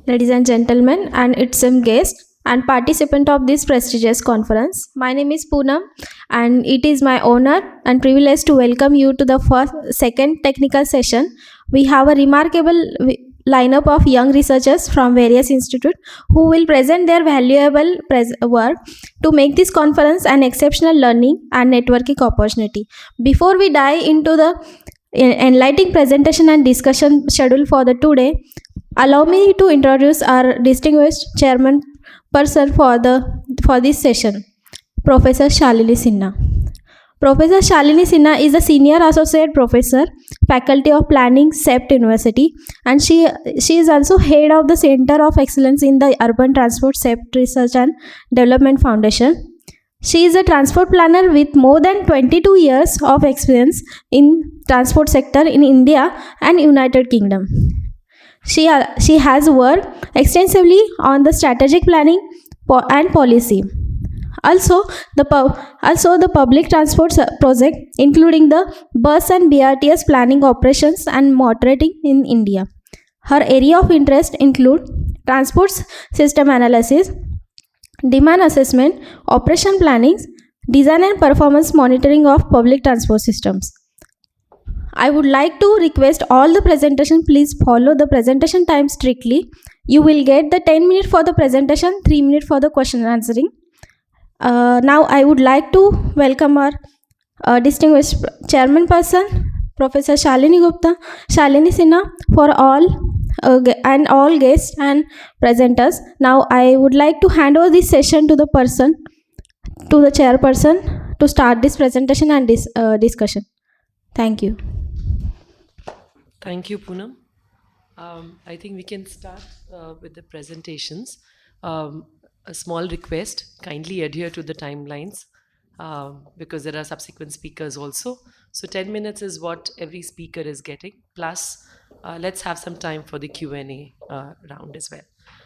ladies and gentlemen, and its guest and participant of this prestigious conference. My name is Poonam, and it is my honor and privilege to welcome you to the second technical session. We have a remarkable lineup of young researchers from various institutes who will present their valuable work to make this conference an exceptional learning and networking opportunity. Before we dive into the enlightening presentation and discussion schedule for the today, allow me to introduce our distinguished chairman person for this session, Professor Shalini Sinha. Professor Shalini Sinha is a senior associate professor, Faculty of Planning, CEPT University, and she is also head of the Center of Excellence in the Urban Transport CEPT Research and Development Foundation. She is a transport planner with more than 22 years of experience in transport sector in India and United Kingdom. She has worked extensively on the strategic planning and policy. Also, the public transport project, including the bus and BRTS planning operations and moderating in India. Her area of interest include transport system analysis, demand assessment, operation planning, design and performance monitoring of public transport systems. I would like to request all the presentation, please follow the presentation time strictly. You will get the 10 minutes for the presentation, 3 minutes for the question and answering. Now I would like to welcome our distinguished chairman person, Professor Shalini Sinha, for all guests and presenters. Now I would like to hand over this session to the chairperson to start this presentation and this discussion. Thank you. Thank you, Poonam. I think we can start with the presentations. A small request, kindly adhere to the timelines because there are subsequent speakers also. So 10 minutes is what every speaker is getting. Plus, let's have some time for the Q&A round as well.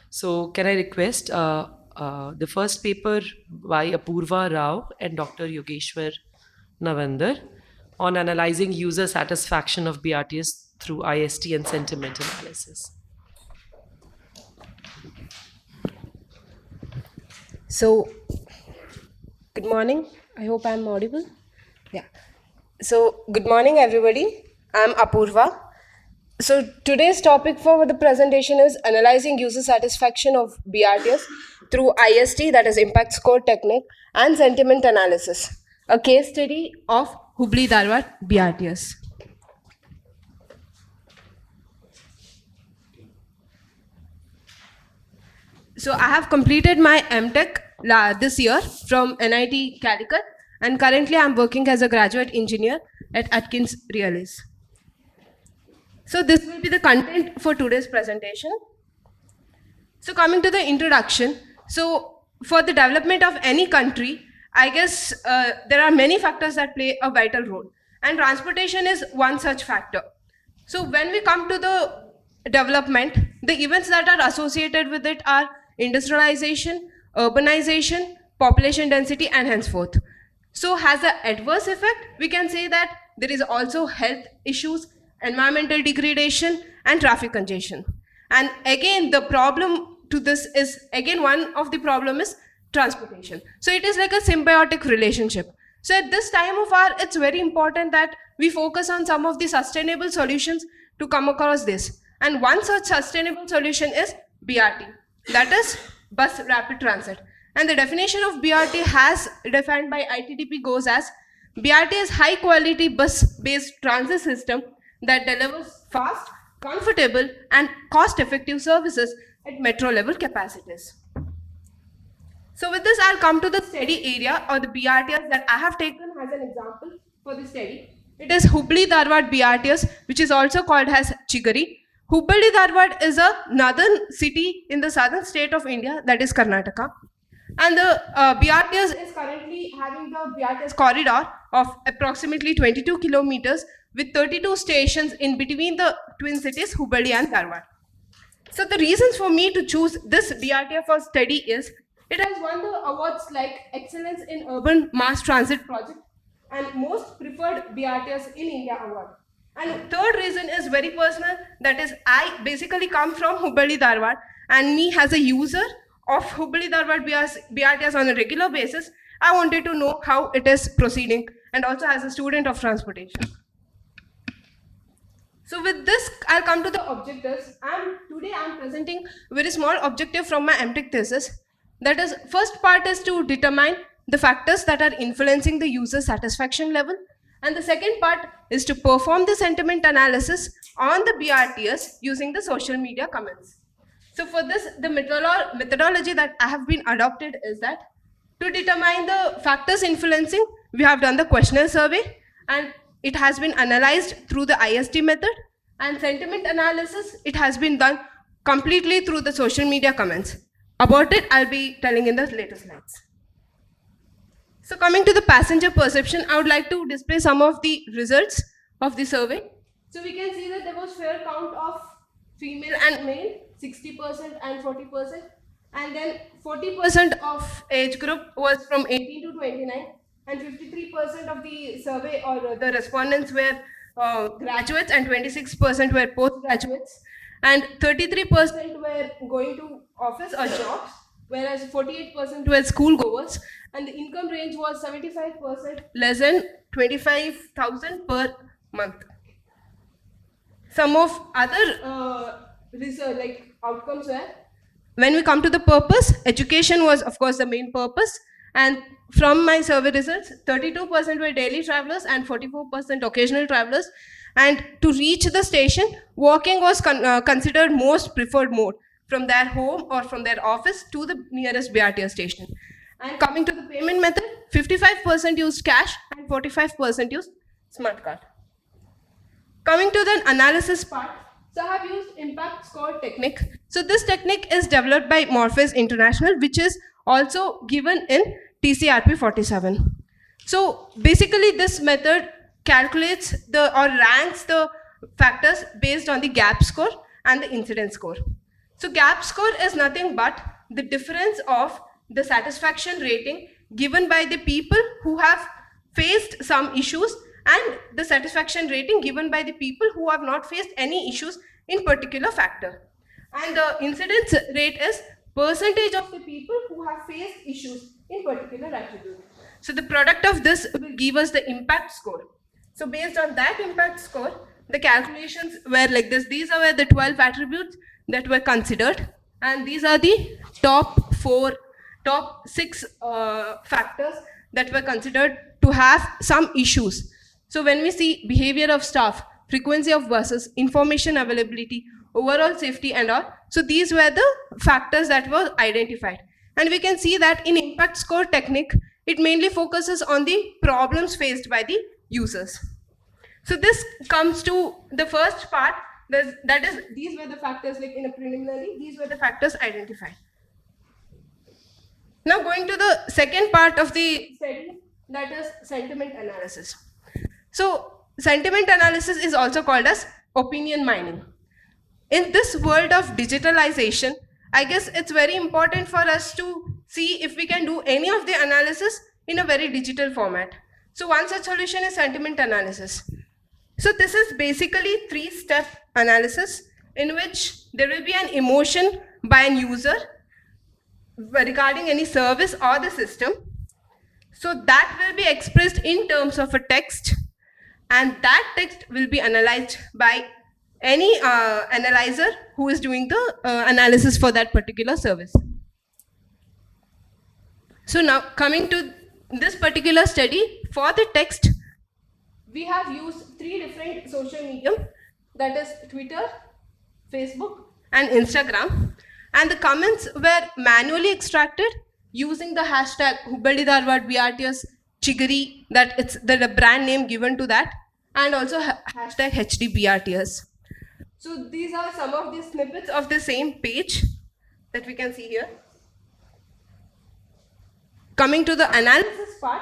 So can I request the first paper by Apurva Rao and Dr. Yogeshwar Navandar on analyzing user satisfaction of BRTS through IST and sentiment analysis. So, good morning. I hope I'm audible. Yeah. So, good morning, everybody. I'm Apurva. So, today's topic for the presentation is analyzing user satisfaction of BRTS through IST, that is impact score technique, and sentiment analysis. A case study of Hubli-Dharwad BRTS. So I have completed my MTech this year from NIT Calicut, and currently I'm working as a graduate engineer at Atkins Realis. So this will be the content for today's presentation. So coming to the introduction, so for the development of any country, I guess there are many factors that play a vital role, and transportation is one such factor. So when we come to the development, the events that are associated with it are industrialization, urbanization, population density, and henceforth. So as an adverse effect, we can say that there is also health issues, environmental degradation, and traffic congestion. And again, the problem to this is, again, one of the problem is transportation. So it is like a symbiotic relationship. So at this time of our, it's very important that we focus on some of the sustainable solutions to come across this. And one such sustainable solution is BRT. That is bus rapid transit. And the definition of BRT has defined by ITDP goes as BRT is high quality bus-based transit system that delivers fast, comfortable, and cost-effective services at metro level capacities. So with this, I'll come to the study area or the BRTS that I have taken as an example for the study. It is Hubli-Dharwad BRTS, which is also called as Chigari. Hubli-Dharwad is a northern city in the southern state of India, that is Karnataka. And the BRTS is currently having the BRTS corridor of approximately 22 kilometers with 32 stations in between the twin cities Hubli and Dharwad. So the reasons for me to choose this BRT for study is, it has won the awards like Excellence in Urban Mass Transit Project and Most Preferred BRTS in India award. And third reason is very personal. That is, I basically come from Hubballi Dharwad, and me as a user of Hubballi Dharwad BRTS on a regular basis, I wanted to know how it is proceeding, and also as a student of transportation. So with this, I'll come to the objectives. Today I'm presenting a very small objective from my MTech thesis. That is, first part is to determine the factors that are influencing the user satisfaction level. And the second part is to perform the sentiment analysis on the BRTS using the social media comments. So for this, the methodology that I have been adopted is that to determine the factors influencing, we have done the questionnaire survey, and it has been analyzed through the IST method, and sentiment analysis, it has been done completely through the social media comments. About it, I'll be telling in the later slides. So coming to the passenger perception, I would like to display some of the results of the survey. So we can see that there was fair count of female and male, 60% and 40%. And then 40% of age group was from 18 to 29, and 53% of the survey or the respondents were graduates, and 26% were postgraduates, and 33% were going to office or jobs, whereas 48% were schoolgoers, and the income range was 75% less than 25,000 per month. Some of other research like outcomes were, when we come to the purpose, education was of course the main purpose, and from my survey results, 32% were daily travelers and 44% occasional travelers, and to reach the station, walking was considered most preferred mode from their home or from their office to the nearest BRTS station. And coming to the payment method, 55% used cash and 45% used smart card. Coming to the analysis part, so I have used impact score technique. So this technique is developed by Morpheus International, which is also given in TCRP 47. So basically this method calculates or ranks the factors based on the gap score and the incidence score. So gap score is nothing but the difference of the satisfaction rating given by the people who have faced some issues and the satisfaction rating given by the people who have not faced any issues in particular factor. And the incidence rate is percentage of the people who have faced issues in particular attribute. So the product of this will give us the impact score. So based on that impact score, the calculations were like this. These are the 12 attributes that were considered, and these are the top 6 factors that were considered to have some issues. So when we see behavior of staff, frequency of buses, information availability, overall safety and all, so these were the factors that were identified. And we can see that in impact score technique, it mainly focuses on the problems faced by the users. So this comes to the first part, that is, these were the factors, like in a preliminary, these were the factors identified. Now going to the second part of the study, that is sentiment analysis. So sentiment analysis is also called as opinion mining. In this world of digitalization, I guess it's very important for us to see if we can do any of the analysis in a very digital format. So one such solution is sentiment analysis. So this is basically 3-step analysis in which there will be an emotion by an user regarding any service or the system. So that will be expressed in terms of a text, and that text will be analyzed by any analyzer who is doing the analysis for that particular service. So now coming to this particular study, for the text, we have used 3 different social media, that is Twitter, Facebook and Instagram, and the comments were manually extracted using the hashtag Hubballi Dharwad BRTS Chigari, that it's the brand name given to that, and also hashtag HDBRTS. So these are some of the snippets of the same page that we can see here. Coming to the analysis part,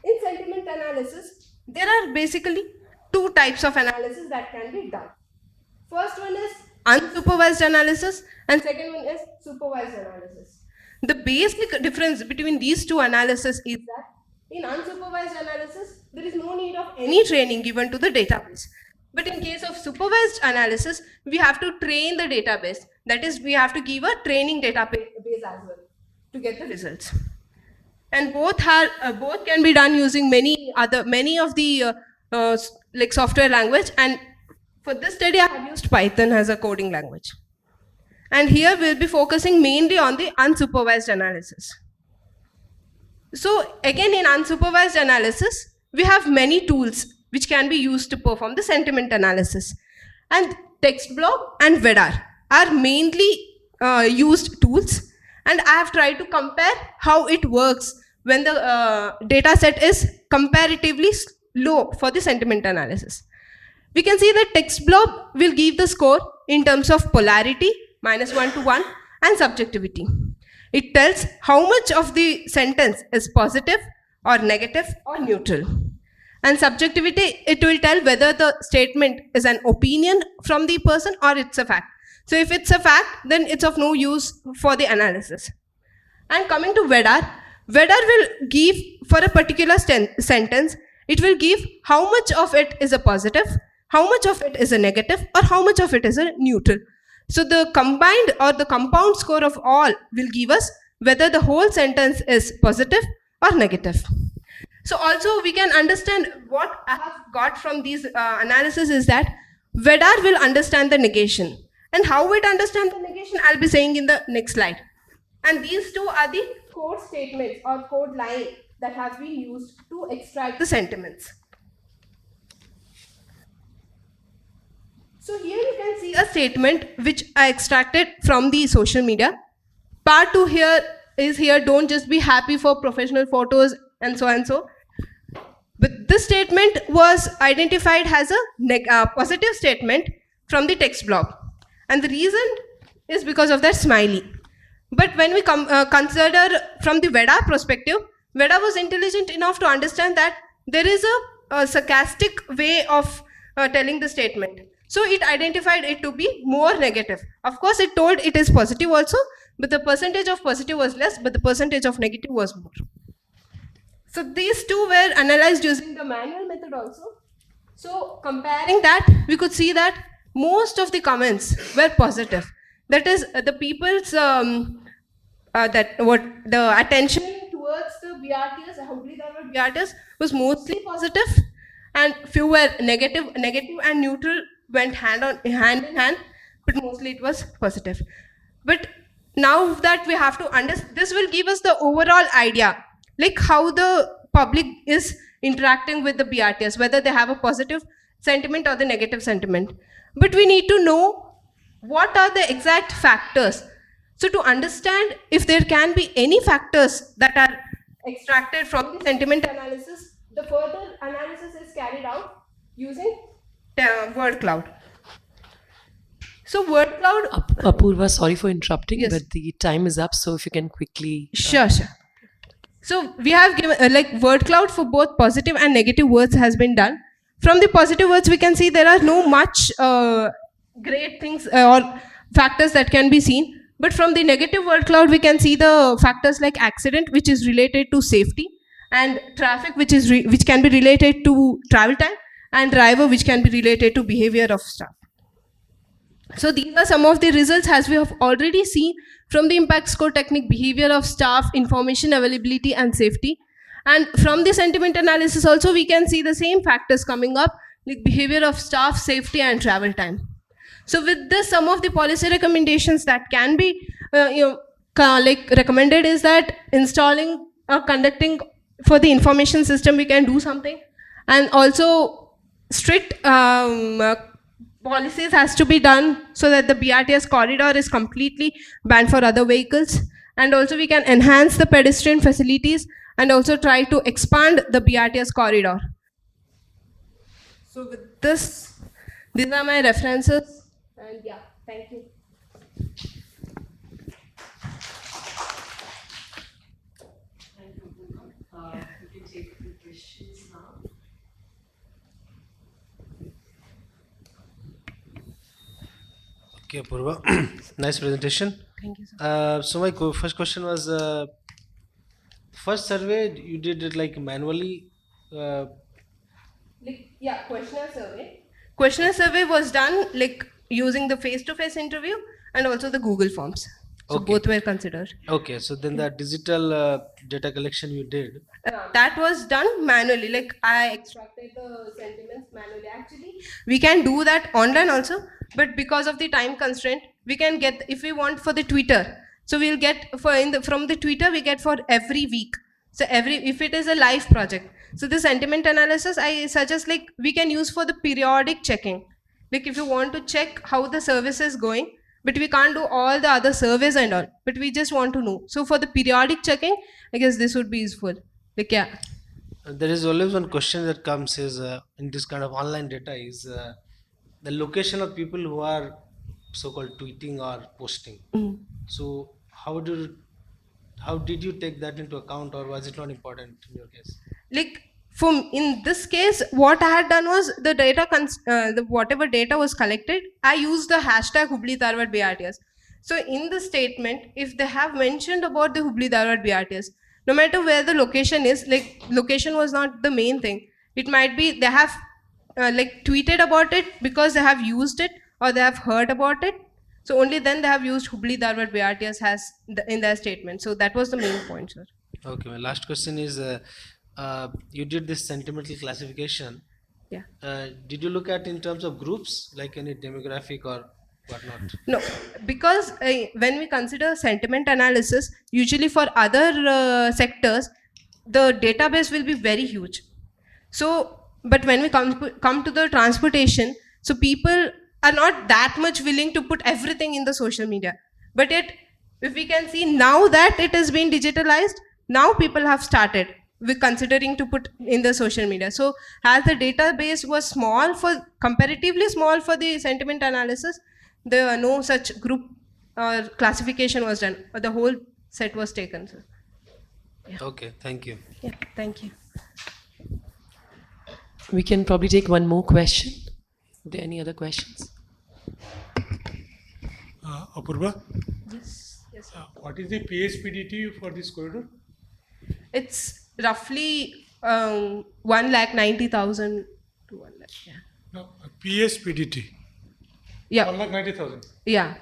in sentiment analysis, there are basically 2 types of analysis that can be done. First one is unsupervised analysis, and second one is supervised analysis. The basic difference between these 2 analyses is that in unsupervised analysis, there is no need of any training given to the database. But in case of supervised analysis, we have to train the database. That is, we have to give a training database as well to get the results. And both can be done using many of the like software language. And for this study, I have used Python as a coding language. And here we'll be focusing mainly on the unsupervised analysis. So again, in unsupervised analysis, we have many tools which can be used to perform the sentiment analysis. And text block and VEDAR are mainly used tools. And I have tried to compare how it works when the data set is comparatively low for the sentiment analysis. We can see that text block will give the score in terms of polarity, -1 to 1, and subjectivity. It tells how much of the sentence is positive or negative or neutral. And subjectivity, it will tell whether the statement is an opinion from the person or it's a fact. So if it's a fact, then it's of no use for the analysis. And coming to VEDAR, VEDAR will give for a particular sentence, it will give how much of it is a positive, how much of it is a negative, or how much of it is a neutral. So the combined or the compound score of all will give us whether the whole sentence is positive or negative. So also we can understand what I have got from these analysis is that VEDAR will understand the negation. And how it understands the negation, I'll be saying in the next slide. And these two are the code statements or code line that have been used to extract the sentiments. So here you can see a statement which I extracted from the social media. Part 2 here is don't just be happy for professional photos and so and so. But this statement was identified as a positive statement from the text block. And the reason is because of that smiley. But when we consider from the VEDAR perspective, VEDAR was intelligent enough to understand that there is a sarcastic way of telling the statement. So it identified it to be more negative. Of course, it told it is positive also, but the percentage of positive was less, but the percentage of negative was more. So these two were analyzed using the manual method also. So comparing that, we could see that most of the comments were positive. That is, the people's the attention towards the BRTS, BRTS was mostly positive, and few were negative and neutral went hand in hand, but mostly it was positive. But now that we have to understand, this will give us the overall idea, like how the public is interacting with the BRTS, whether they have a positive sentiment or the negative sentiment. But we need to know what are the exact factors. So to understand if there can be any factors that are extracted from the sentiment analysis, the further analysis is carried out using word cloud. So word cloud... Apurva, sorry for interrupting, yes, but the time is up, so if you can quickly... Sure. So we have given like word cloud for both positive and negative words has been done. From the positive words, we can see there are no much great things or factors that can be seen. But from the negative word cloud, we can see the factors like accident, which is related to safety, and traffic, which can be related to travel time, and driver, which can be related to behavior of staff. So these are some of the results as we have already seen from the impact score technique: behavior of staff, information availability, and safety. And from the sentiment analysis also, we can see the same factors coming up, like behavior of staff, safety, and travel time. So with this, some of the policy recommendations that can be recommended is that installing or conducting for the information system, we can do something. And also strict policies has to be done so that the BRTS corridor is completely banned for other vehicles. And also we can enhance the pedestrian facilities and also try to expand the BRTS corridor. So with this, these are my references. And yeah, thank you. You can take the questions now. Okay, Apurva, nice presentation. Thank you, sir. So my first question was, first survey you did it like manually. Questionnaire survey. questionnaire survey was done like using the face-to-face interview and also the Google Forms. So Okay. both were considered. Okay, so then the digital data collection you did. That was done manually. Like I extracted the sentiments manually. Actually, we can do that online also, but because of the time constraint, we can get if we want for the Twitter. So we'll get from the Twitter we get for every week. So if it is a live project. So the sentiment analysis I suggest like we can use for the periodic checking. Like if you want to check how the service is going, but we can't do all the other surveys and all. But we just want to know. So for the periodic checking, I guess this would be useful. Like yeah. There is always one question that comes is in this kind of online data is the location of people who are so-called tweeting or posting. So how did you take that into account, or was it not important in your case? Like in this case, what I had done was the data, whatever data was collected, I used the hashtag Hubli Dharwad BRTS. So in the statement, if they have mentioned about the Hubli Dharwad BRTS, no matter where the location is, like location was not the main thing. It might be they have like tweeted about it because they have used it or they have heard about it. So only then they have used Hubli Dharwad BRTS in their statement. So that was the main point, sir. Okay, my last question is you did this sentimental classification. Yeah. Did you look at in terms of groups, like any demographic or whatnot? No, because when we consider sentiment analysis, usually for other sectors, the database will be very huge. So, but when we come to the transportation, so people are not that much willing to put everything in the social media. But if we can see now that it has been digitalized, now people have started with considering to put in the social media. So as the database was comparatively small for the sentiment analysis, there were no such group or classification was done. The whole set was taken. Sir. Yeah. Okay, thank you. Yeah, thank you. We can probably take one more question. Are there any other questions? Apurva? Yes. What is the PSPDT for this corridor? It's roughly 1,90,000 to 1 lakh. Yeah. No, PSPDT. Yeah. 1,90,000. Yeah.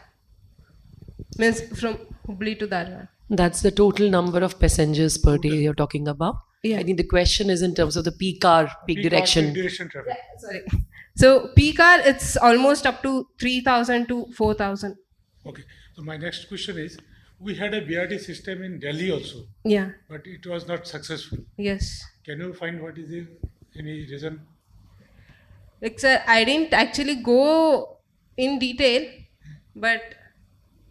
Means from Hubli to Dharwad. That's the total number of passengers per day you're talking about. Yeah. I think the question is in terms of the peak hour, peak direction. Peak direction traffic. Yeah, sorry. So peak hour, it's almost up to 3,000 to 4,000. Okay. So my next question is, we had a BRT system in Delhi also, Yeah. but it was not successful. Yes. Can you find what is any reason? Like, sir, I didn't actually go in detail, but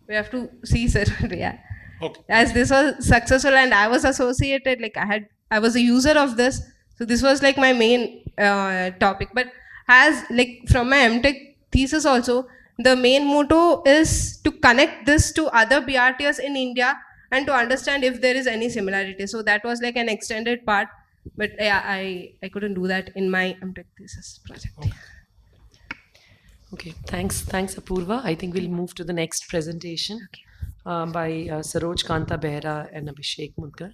we have to see, sir. Yeah. Okay. As this was successful and I was associated, like I was a user of this. So this was like my main topic. But as like from my MTech thesis also, the main motto is to connect this to other BRTs in India and to understand if there is any similarity. So that was like an extended part. But yeah, I couldn't do that in my MTech thesis project. Okay, thanks Apurva. I think we'll move to the next presentation by Saroj Kanta Behra and Abhishek Mudgar.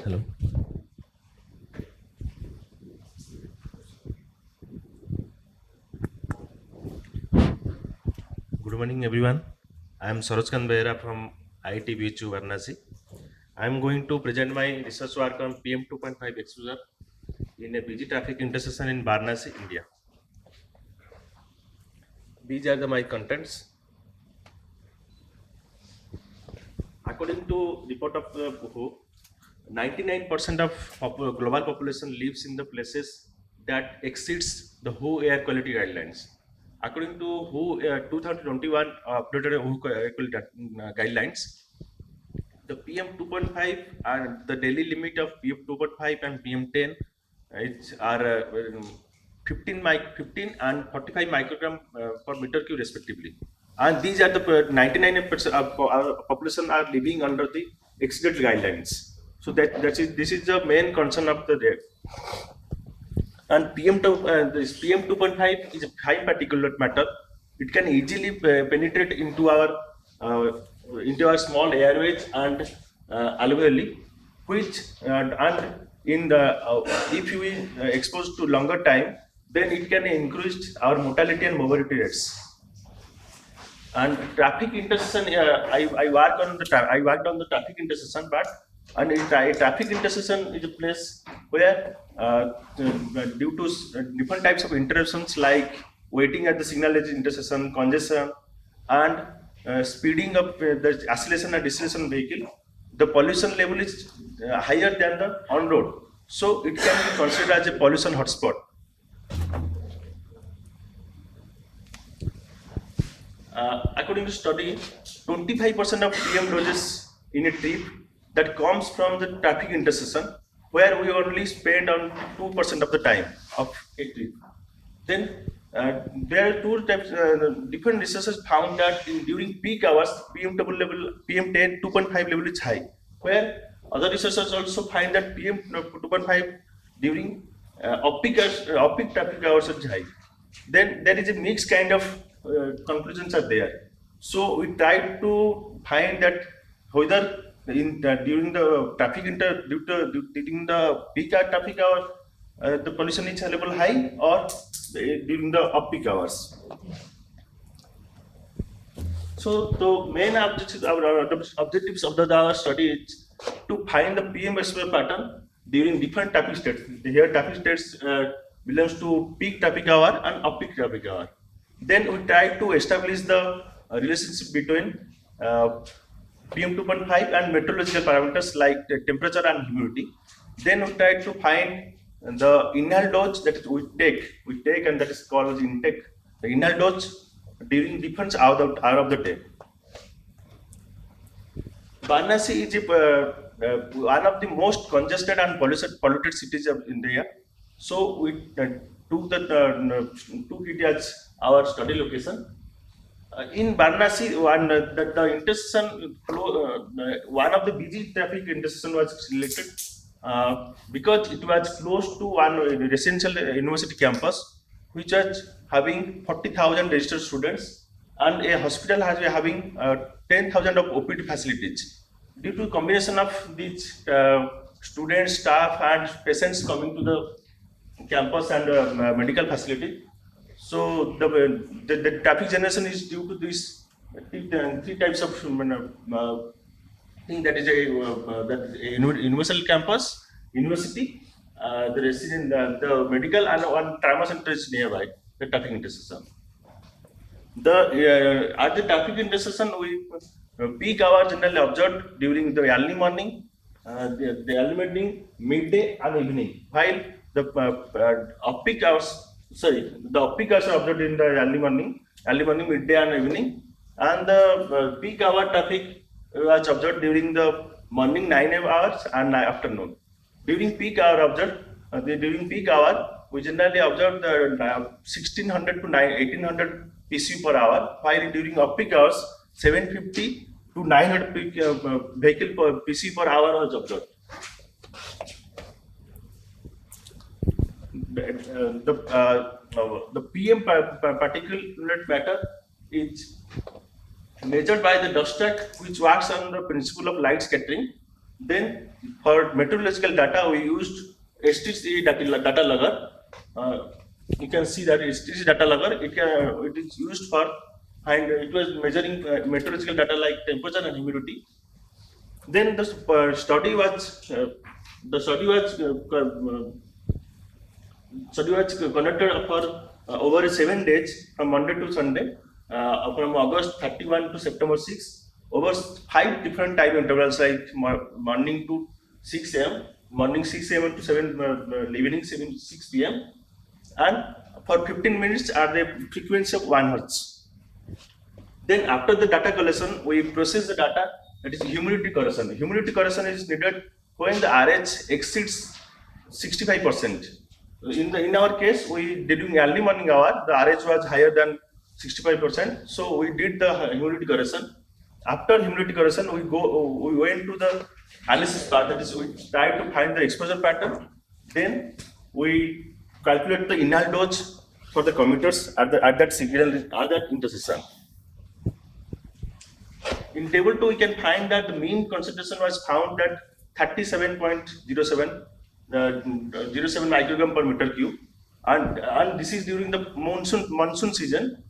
Hello. Good morning, everyone. I am Saroj Kanta Behra from IIT BHU Varanasi. I am going to present my research work on PM 2.5 exposure in a busy traffic intersection in Varanasi, India. These are my contents. According to report of the WHO, 99% of global population lives in the places that exceeds the WHO air quality guidelines. According to WHO 2021 updated WHO air quality guidelines, the PM 2.5 and the daily limit of PM 2.5 and PM 10 are 15 and 45 microgram per meter cube respectively. And these are the 99% of our population are living under the exceeded guidelines. So this is the main concern of the day. And this PM 2.5 is a high particulate matter. It can easily penetrate uh, into our small airways and alveoli, which and in the if we exposed to longer time, then it can increase our mortality and morbidity rates. And traffic intersection, I worked on the traffic intersection, but traffic intersection is a place where due to different types of interruptions like waiting at the signal edge intersection, congestion, and speeding up the acceleration and deceleration vehicle, the pollution level is higher than the on road, so it can be considered as a pollution hotspot. According to study, 25% of PM doses in a trip that comes from the traffic intersection, where we only spend on 2% of the time of a trip. Then there are two types. Different researchers found that during peak hours, PM double level, PM10 2.5 level is high. Where other researchers also find that PM 2.5 during off-peak traffic hours is high. Then there is a mixed kind of conclusions are there. So we tried to find that whether during the during the peak hour traffic hour the pollution is level high, or during the off-peak hours. So the main objectives of our study is to find the PM behavior pattern during different traffic states. Here traffic states belongs to peak traffic hour and off-peak traffic hour. Then we try to establish the relationship between PM 2.5 and meteorological parameters like the temperature and humidity. Then we try to find the inhaled dose that we take, and that is called intake. The inhaled dose during different hour of the day. Varanasi is one of the most congested and polluted cities of India. So we took it as our study location. In Varanasi, the intersection one of the busy traffic intersection was selected because it was close to one residential university campus, which was having 40,000 registered students, and a hospital has having 10,000 of OPD facilities. Due to combination of these students, staff, and patients coming to the campus and medical facility, so the traffic generation is due to these three types of thing, that is a universal campus, university, the resident, the medical, and one trauma center is nearby the traffic intersection. At the traffic intersection, we peak hours generally observed during the early morning, the early morning, midday, and evening, while the off-peak hours. The off-peak hours are observed in the early morning, midday, and evening, and the peak hour traffic was observed during the morning 9 AM hours and afternoon. During peak hour we generally observe the 1600 to 1800 PCU per hour, while during off-peak hours 750 to 900 vehicle per PCU per hour was observed. The PM particulate matter is measured by the dust stack, which works on the principle of light scattering. Then for meteorological data, we used STC data logger. You can see that STC data logger, it is used for, and it was measuring meteorological data like temperature and humidity. Then the study was conducted for over 7 days, from Monday to Sunday, from August 31 to September 6, over 5 different time intervals, like morning to 6 AM, morning 6 AM to evening 6 PM, and for 15 minutes at the frequency of 1 Hz. Then after the data collection, we process the data, that is humidity correction. Humidity correction is needed when the RH exceeds 65%. In our case, we did in early morning hour, the RH was higher than 65%, so we did the humidity correction. After humidity correction, we went to the analysis part, that is we tried to find the exposure pattern. Then we calculate the inhale dose for the commuters at that signal at that intersection. In table 2, we can find that the mean concentration was found at 37.07 07 microgram per meter cube, and this is during the monsoon season,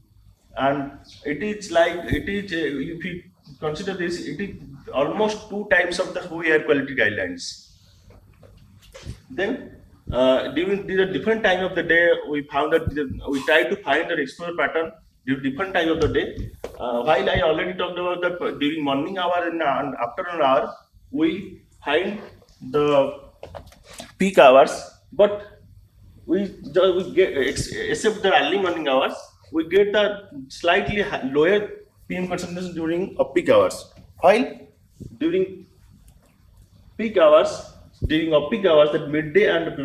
and it is if you consider this, it is almost 2 times of the WHO air quality guidelines. Then during the different time of the day, we found that we tried to find the exposure pattern during different time of the day. While I already talked about that during morning hour and afternoon hour, we find the peak hours, but we get, except the early morning hours, we get the slightly lower PM concentration during peak hours. While during peak hours, that midday and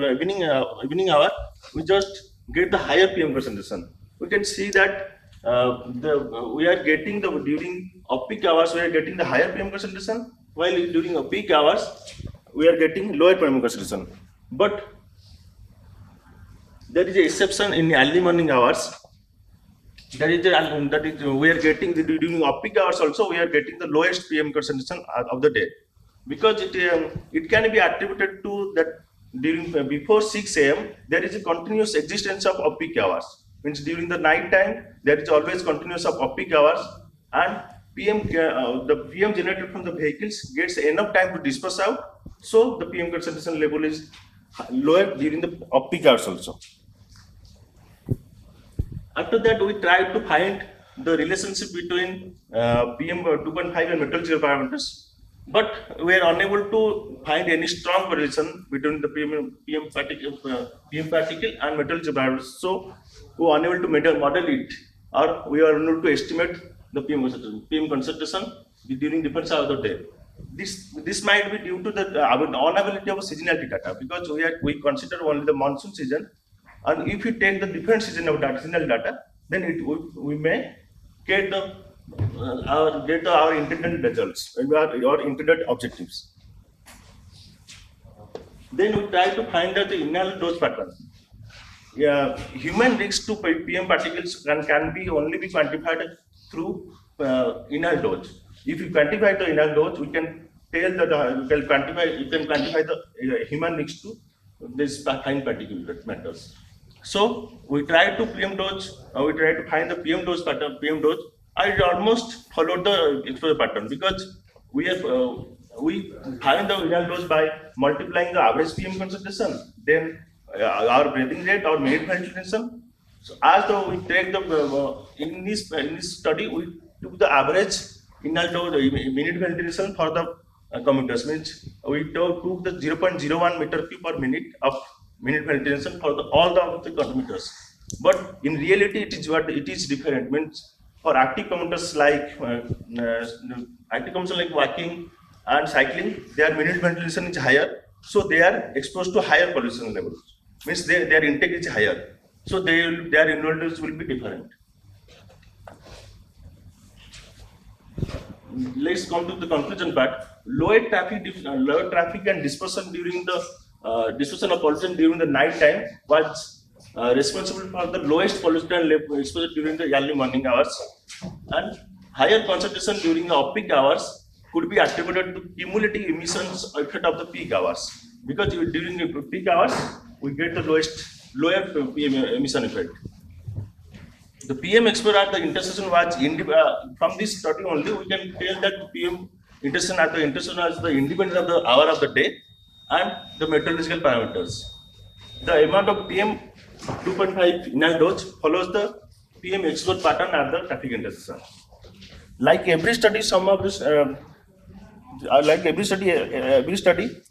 evening hour, we just get the higher PM concentration. We can see that we are getting during peak hours we are getting the higher PM concentration, while during peak hours we are getting lower PM concentration. But there is an exception in early morning hours. That is we are getting during peak hours also we are getting the lowest PM concentration of the day, because it can be attributed to that during before 6 a.m. there is a continuous existence of peak hours. Means during the night time there is always continuous of peak hours, and the PM generated from the vehicles gets enough time to disperse out, so the PM concentration level is lower during the peak hours also. After that, we tried to find the relationship between PM 2.5 and meteorological parameters, but we are unable to find any strong correlation between the PM particle and meteorological parameters. So we are unable to model it, or we are unable to estimate the PM concentration during different hours of the day. This might be due to the unavailability of seasonality data, because we consider only the monsoon season. And if you take the different seasonal data, then we may get our intended results and our intended objectives. Then we try to find out the inhale dose pattern. Human risk to PM particles can only be quantified through inhale dose. If you quantify the inhale dose, we can tell that you can quantify the human risk to this fine particulate matters. So we try to PM dose. We try to find the PM dose pattern. PM dose. I almost followed the exposure pattern, because we find the inhale dose by multiplying the average PM concentration, then our breathing rate, our minute ventilation. So as though we take the in this study, we took the average inhale dose minute ventilation for the commuters. Means we took the 0.01 meter cube per minute of minute ventilation for all the commuters. But in reality, it is different. Means for active commuters like walking and cycling, their minute ventilation is higher, so they are exposed to higher pollution levels. Means their intake is higher, so their inhale dose will be different. Let's come to the conclusion part. Lower traffic and dispersion during the dispersion of pollution during the night time was responsible for the lowest pollution exposure during the early morning hours, and higher concentration during the off-peak hours could be attributed to cumulative emissions effect of the peak hours, because during the peak hours we get the lower PM emission effect. The PM exposure at the intersection was from this study only we can tell that PM intersection at the intersection is the independent of the hour of the day and the meteorological parameters. The amount of PM 2.5 inhale dose follows the PM exposure pattern at the traffic intersection. Like every study,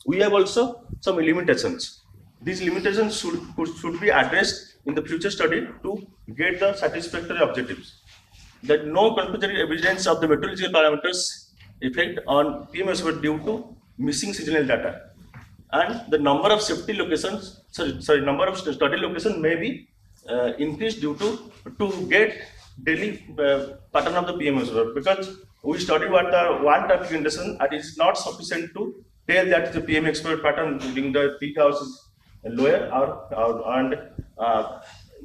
we have also some limitations. These limitations should be addressed in the future study to get the satisfactory objectives. That no confirmatory evidence of the meteorological parameters effect on PM exposure due to missing seasonal data, and the number of safety locations, number of study locations may be increased due to get daily pattern of the PM exposure, because we study what the one traffic intersection, and it is not sufficient to tell that the PM exposure pattern during the peak hours is lower and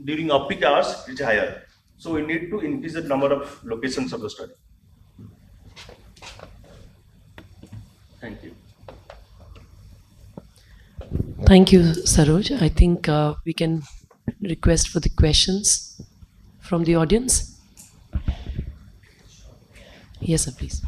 during off-peak hours it's higher. So we need to increase the number of locations of the study. Thank you. Thank you, Saroj. I think we can request for the questions from the audience. Yes, sir, please.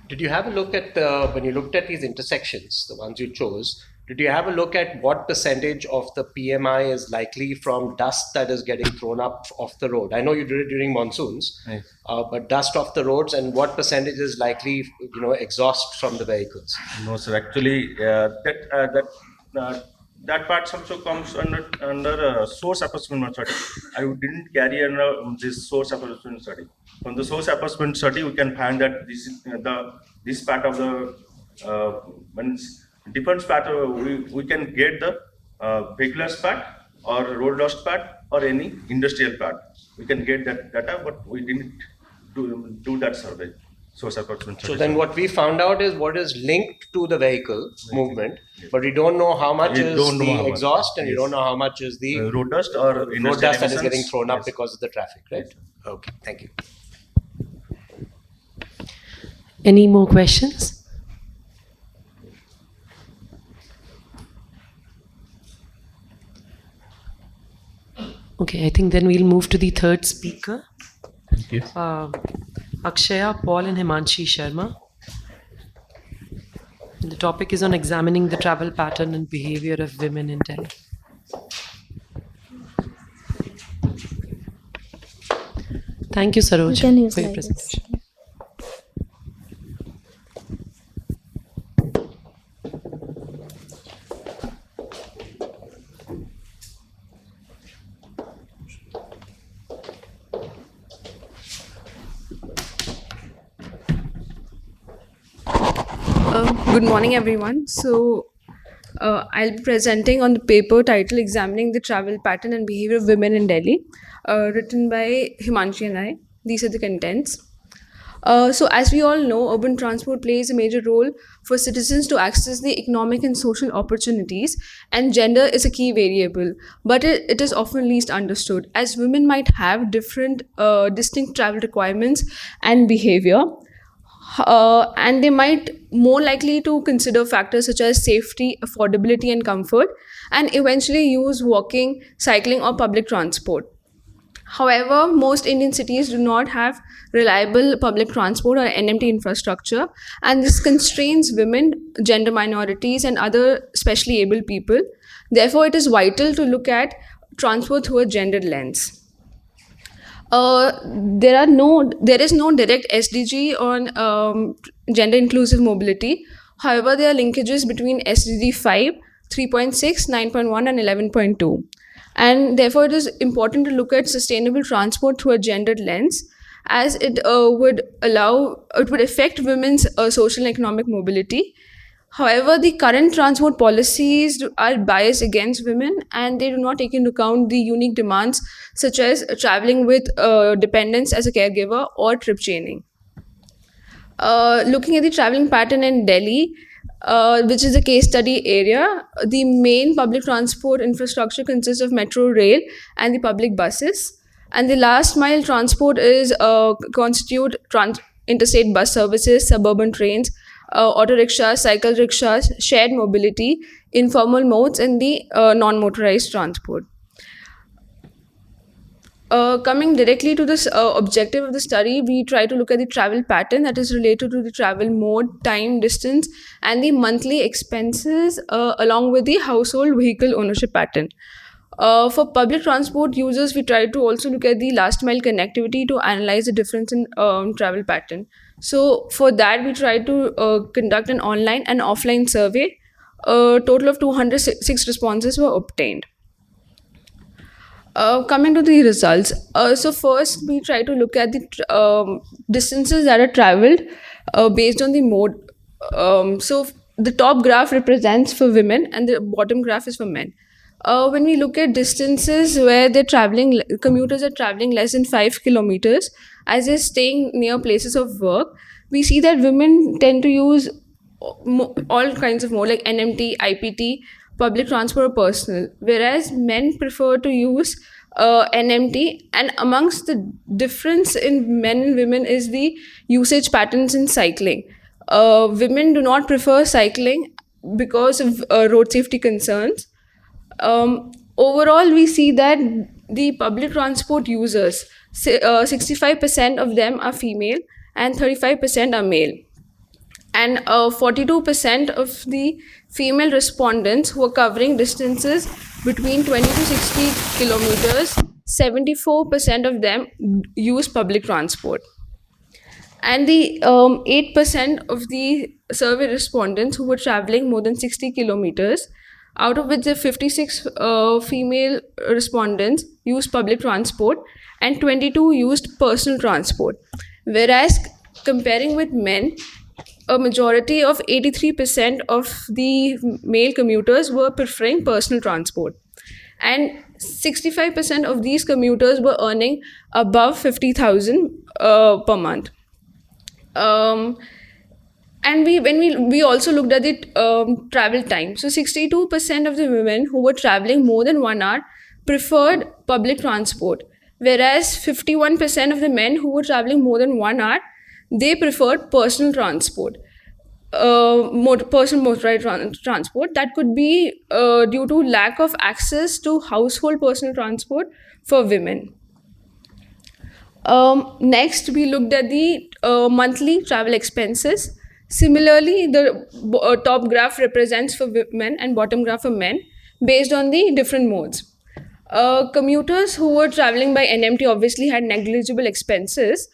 Did you have a look at, when you looked at these intersections, the ones you chose, did you have a look at what percentage of the PMI is likely from dust that is getting thrown up off the road? I know you did it during monsoons, Right. But dust off the roads, and what percentage is likely, exhaust from the vehicles? No, sir. Actually, that part also comes under source assessment method. I didn't carry under this source assessment study. From the source assessment study, we can find that this is this part of the different part. We can get the vehicular part or road dust part or any industrial part. We can get that data, but we didn't do that survey. Source assessment So study. then what we found out is what is linked to the vehicle movement, but we don't know how much We is don't know the how much. exhaust, and we Yes. don't know how much is the road dust or road industrial dust that is emissions. getting thrown up Yes. because of the traffic, right? Okay, thank you. Any more questions? Okay, I think then we'll move to the third speaker. Thank you. Akshaya, Paul, and Himanshi Sharma. The topic is on examining the travel pattern and behavior of women in Delhi. Thank you, Saroj, You can use for your like this. presentation. Good morning, everyone. So, I'll be presenting on the paper titled Examining the Travel Pattern and Behavior of Women in Delhi, written by Himanshi and I. These are the contents. So, as we all know, urban transport plays a major role for citizens to access the economic and social opportunities, and gender is a key variable, but it is often least understood, as women might have different, distinct travel requirements and behavior. And they might more likely to consider factors such as safety, affordability, and comfort, and eventually use walking, cycling, or public transport. However, most Indian cities do not have reliable public transport or NMT infrastructure, and this constrains women, gender minorities, and other specially abled people. Therefore, it is vital to look at transport through a gendered lens. There is no direct SDG on gender inclusive mobility. However, there are linkages between SDG 5, 3.6, 9.1, and 11.2. And therefore, it is important to look at sustainable transport through a gendered lens, as it would affect women's social and economic mobility. However, the current transport policies are biased against women, and they do not take into account the unique demands such as traveling with dependents as a caregiver or trip chaining. Looking at the traveling pattern in Delhi, which is a case study area, the main public transport infrastructure consists of metro rail and the public buses. And the last mile transport is constitute interstate bus services, suburban trains, auto rickshaws, cycle rickshaws, shared mobility, informal modes, and the non-motorized transport. Coming directly to this objective of the study, we try to look at the travel pattern that is related to the travel mode, time, distance, and the monthly expenses, along with the household vehicle ownership pattern. For public transport users, we try to also look at the last mile connectivity to analyze the difference in travel pattern. So for that, we try to conduct an online and offline survey. A total of 206 responses were obtained. Coming to the results, so first we try to look at the distances that are traveled based on the mode. So the top graph represents for women and the bottom graph is for men. When we look at distances where commuters are traveling less than 5 kilometers, as they're staying near places of work, we see that women tend to use all kinds of mode like NMT, IPT, public transport or personal, whereas men prefer to use NMT. And amongst the difference in men and women is the usage patterns in cycling. Women do not prefer cycling because of road safety concerns. Overall, we see that the public transport users, 65% of them are female and 35% are male. And 42% of the female respondents who are covering distances between 20 to 60 kilometers, 74% of them use public transport. And the 8% of the survey respondents who were traveling more than 60 kilometers, out of which the 56 female respondents used public transport and 22 used personal transport. Whereas comparing with men, a majority of 83% of the male commuters were preferring personal transport. And 65% of these commuters were earning above 50,000 per month. And we also looked at the travel time. So 62% of the women who were traveling more than 1 hour preferred public transport, whereas 51% of the men who were traveling more than 1 hour, they preferred personal transport, personal motorized transport. That could be due to lack of access to household personal transport for women. Next, we looked at the monthly travel expenses. Similarly, the top graph represents for women and bottom graph for men based on the different modes. Commuters who were traveling by NMT obviously had negligible expenses,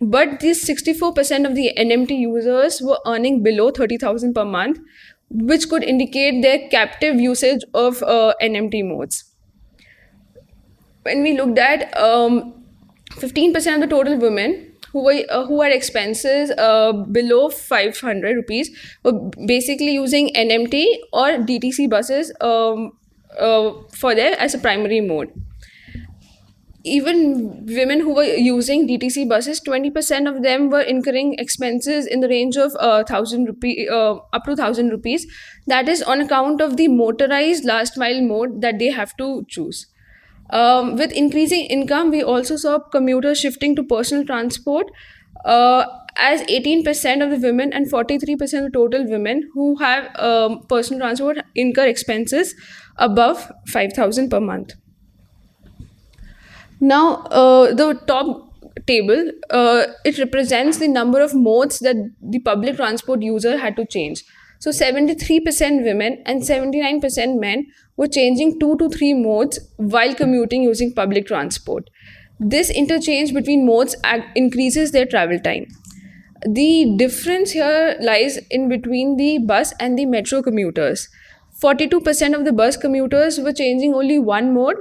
but these 64% of the NMT users were earning below 30,000 per month, which could indicate their captive usage of NMT modes. When we looked at 15% of the total women who had expenses below 500 rupees were basically using NMT or DTC buses for their as a primary mode. Even women who were using DTC buses, 20% of them were incurring expenses in the range of 1,000 rupee, up to 1,000 rupees. That is on account of the motorized last mile mode that they have to choose. With increasing income, we also saw commuters shifting to personal transport, as 18% of the women and 43% of total women who have personal transport incur expenses above 5,000 per month. Now, the top table, it represents the number of modes that the public transport user had to change. So 73% women and 79% men were changing 2 to 3 modes while commuting using public transport. This interchange between modes increases their travel time. The difference here lies in between the bus and the metro commuters. 42% of the bus commuters were changing only one mode,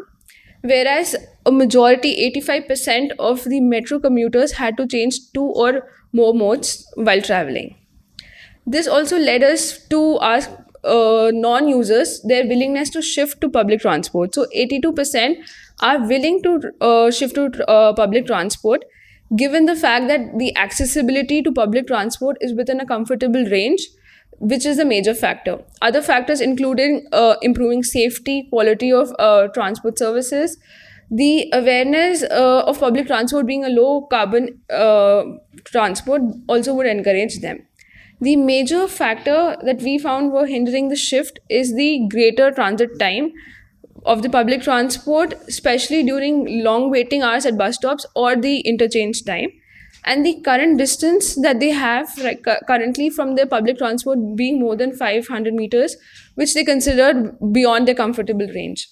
whereas a majority, 85% of the metro commuters had to change 2 or more modes while traveling. This also led us to ask non-users their willingness to shift to public transport. So 82% are willing to shift to public transport, given the fact that the accessibility to public transport is within a comfortable range, which is a major factor. Other factors including improving safety, quality of transport services, the awareness of public transport being a low carbon transport also would encourage them. The major factor that we found were hindering the shift is the greater transit time of the public transport, especially during long waiting hours at bus stops or the interchange time, and the current distance that they have currently from their public transport being more than 500 meters, which they considered beyond their comfortable range.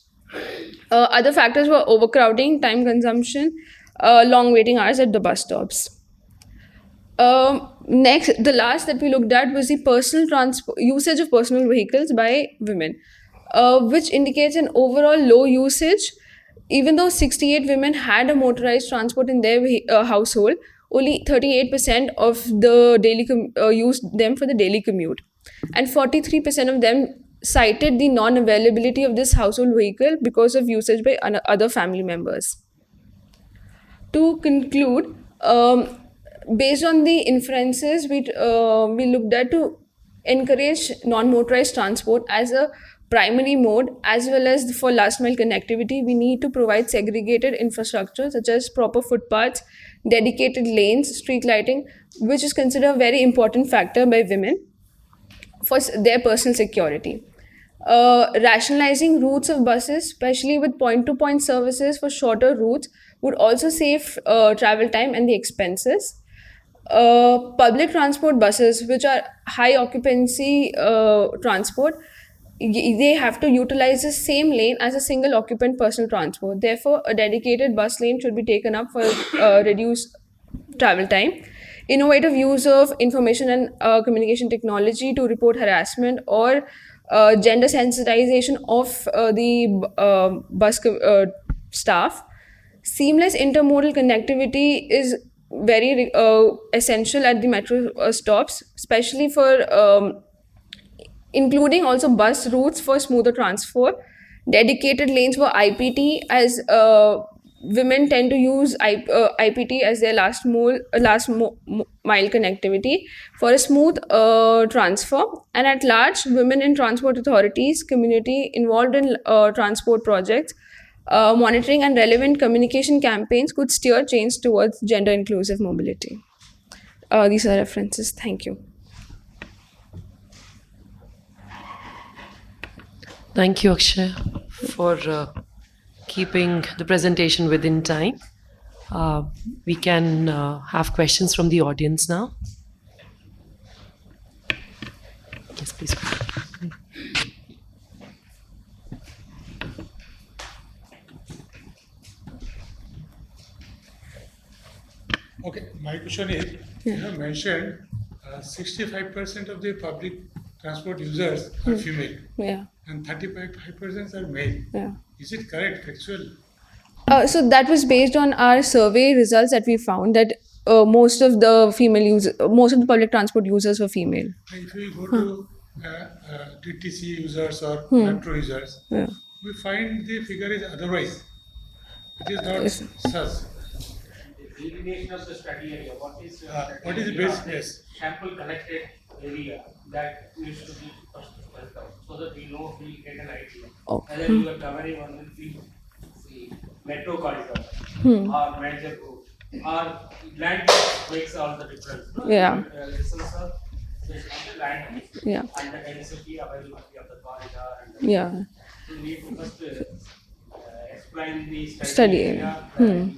Other factors were overcrowding, time consumption, long waiting hours at the bus stops. Next, the last that we looked at was the personal transport usage of personal vehicles by women, which indicates an overall low usage. Even though 68 women had a motorized transport in their household, only 38% of the daily used them for the daily commute, and 43% of them cited the non-availability of this household vehicle because of usage by other family members. To conclude, based on the inferences we looked at to encourage non-motorized transport as a primary mode, as well as for last mile connectivity. We need to provide segregated infrastructure such as proper footpaths, dedicated lanes, street lighting, which is considered a very important factor by women for their personal security. Rationalizing routes of buses, especially with point to point services for shorter routes, would also save travel time and the expenses. Public transport buses, which are high occupancy transport, they have to utilize the same lane as a single occupant personal transport. Therefore, a dedicated bus lane should be taken up for reduced travel time. Innovative use of information and communication technology to report harassment or gender sensitization of the bus staff. Seamless intermodal connectivity is very essential at the metro stops, especially for including also bus routes for smoother transfer, dedicated lanes for IPT, as women tend to use IPT as their last mile connectivity for a smooth transfer. And at large, women in transport authorities, community involved in transport projects, monitoring and relevant communication campaigns could steer change towards gender inclusive mobility. These are references. Thank you. Thank you, Akshay, for keeping the presentation within time. We can have questions from the audience now. Yes, please. Okay, my question is, you have mentioned 65% of the public transport users are female. Yeah. And 35% are male. Yeah. Is it correct, factual? So that was based on our survey results that we found that most of the public transport users were female. If we go to TTC users or metro users, we find the figure is otherwise. It is not such. The delineation of the study area, what is the base? Yes. Sample connected area that needs to be first worked out so that we know we get an idea whether you are covering on the metro corridor or major route or land makes all the difference. No? Yeah. This is a land Yeah. and the density availability of the corridor. And Yeah. so we need to first explain the Study area. area.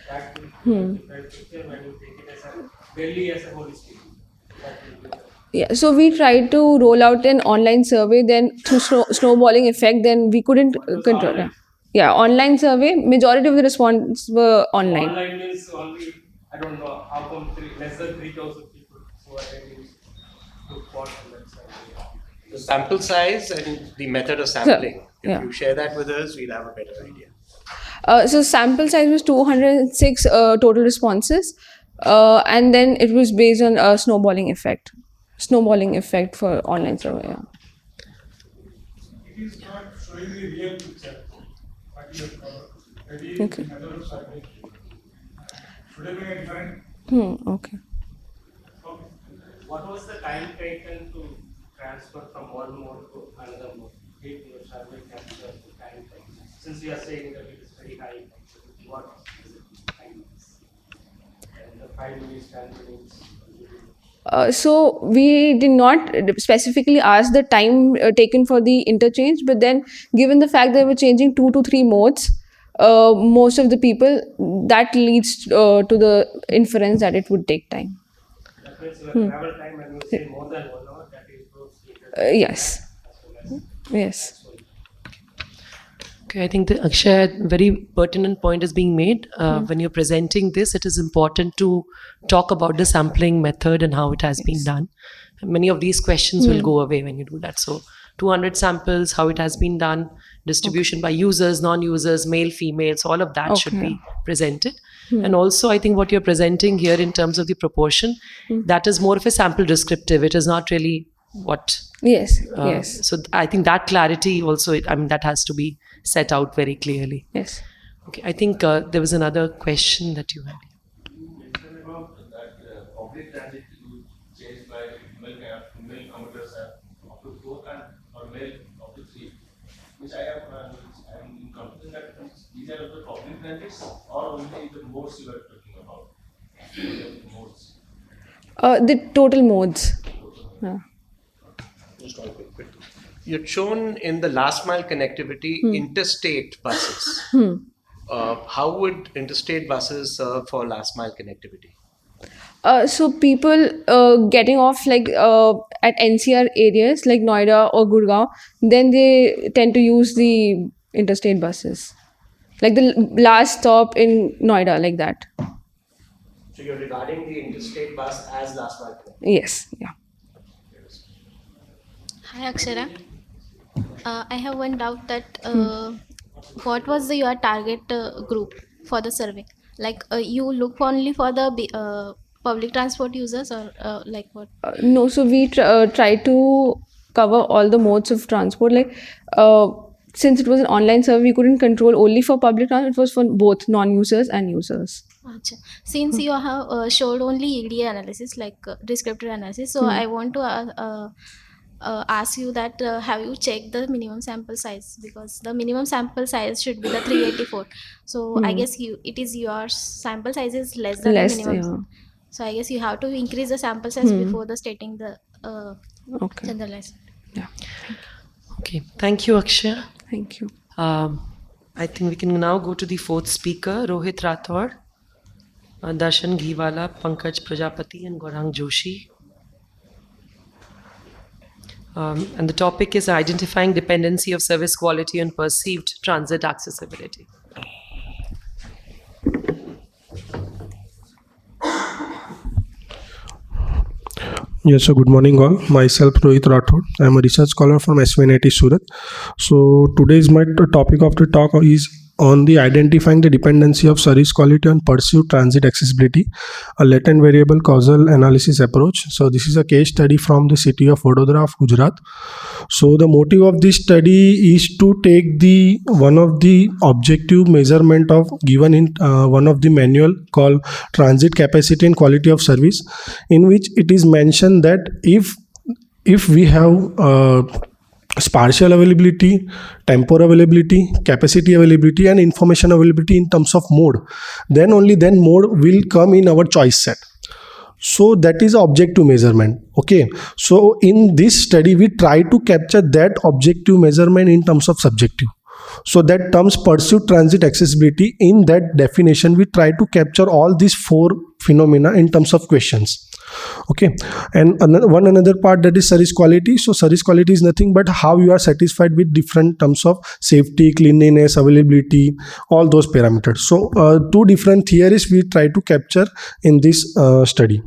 That will be a different picture when you take it as a Delhi as a holistic. Yeah, so we tried to roll out an online survey, then through snowballing effect, then we couldn't control. Online? Yeah, online survey. Majority of the responses were online. Online means only, I don't know, how come less than 3,000 people who are ready to watch on that survey. The sample size and the method of sampling. Yeah. If you share that with us, we'll have a better idea. So sample size was 206 total responses, and then it was based on a snowballing effect for online survey. Yeah. It is not showing the real picture. What you have covered. Maybe Okay. method of survey should have been different. Okay. What was the time taken to transfer from one mode to another mode? Did your survey capture the time taken? Since we are saying that it is very high, what is the time? And the 5 minutes, 10 minutes. So we did not specifically ask the time taken for the interchange, but then given the fact that we're changing 2 to 3 modes, most of the people, that leads to the inference that it would take time. That means your travel time when you say more than 1 hour, that improves Yes. Yes. Okay, I think Akshay, a very pertinent point is being made. When you're presenting this, it is important to talk about the sampling method and how it has been done. Many of these questions will go away when you do that. So 200 samples, how it has been done, distribution by users, non-users, male, females, all of that should be presented. And also, I think what you're presenting here in terms of the proportion, that is more of a sample descriptive. It is not really what... Yes. Yes. So I think that clarity also, that has to be set out very clearly. Yes. Okay, I think there was another question that you had. You mentioned about that public transit you changed by female commuters have up to 4 and or male up to 3. Which I am in conclusion that these are the public transit or only the modes you are talking about. The modes. The total modes. Yeah. Just one quick. You've shown in the last mile connectivity interstate buses. How would interstate buses serve for last mile connectivity? So people getting off like at NCR areas like Noida or Gurgaon, then they tend to use the interstate buses, like the last stop in Noida, like that. So you're regarding the interstate bus as last mile connectivity? Yes, yeah. Hi Akshara. I have one doubt that what was your target group for the survey? Like you look only for the public transport users or like what? No, so we try to cover all the modes of transport. Like since it was an online survey, we couldn't control only for public transport. It was for both non-users and users. Acha. Since you have showed only EDA analysis, like descriptor analysis, so I want to ask you that have you checked the minimum sample size, because the minimum sample size should be the 384. So I guess it is your sample size is less than the minimum. Yeah. So I guess you have to increase the sample size before the stating the Okay. generalized. Yeah. Okay, thank you, Akshay. Thank you. I think we can now go to the fourth speaker, Rohit Rathod, Darshan Ghiwala, Pankaj Prajapati, and Gaurang Joshi. And the topic is identifying dependency of service quality on perceived transit accessibility. Yes, so good morning all. Myself Rohit Rathod. I am a research scholar from SVNIT Surat. So today's my topic of the talk is on the identifying the dependency of service quality on perceived transit accessibility, a latent variable causal analysis approach. So this is a case study from the city of Vadodara of Gujarat. So the motive of this study is to take the one of the objective measurement of given in one of the manual called transit capacity and quality of service, in which it is mentioned that if we have spatial availability, temporal availability, capacity availability, and information availability in terms of mode, then only then mode will come in our choice set. So that is objective measurement. Okay, so in this study we try to capture that objective measurement in terms of subjective. So that terms perceived transit accessibility, in that definition we try to capture all these four phenomena in terms of questions. Okay, and another part, that is service quality. So service quality is nothing but how you are satisfied with different terms of safety, cleanliness, availability, all those parameters. So two different theories we try to capture in this study.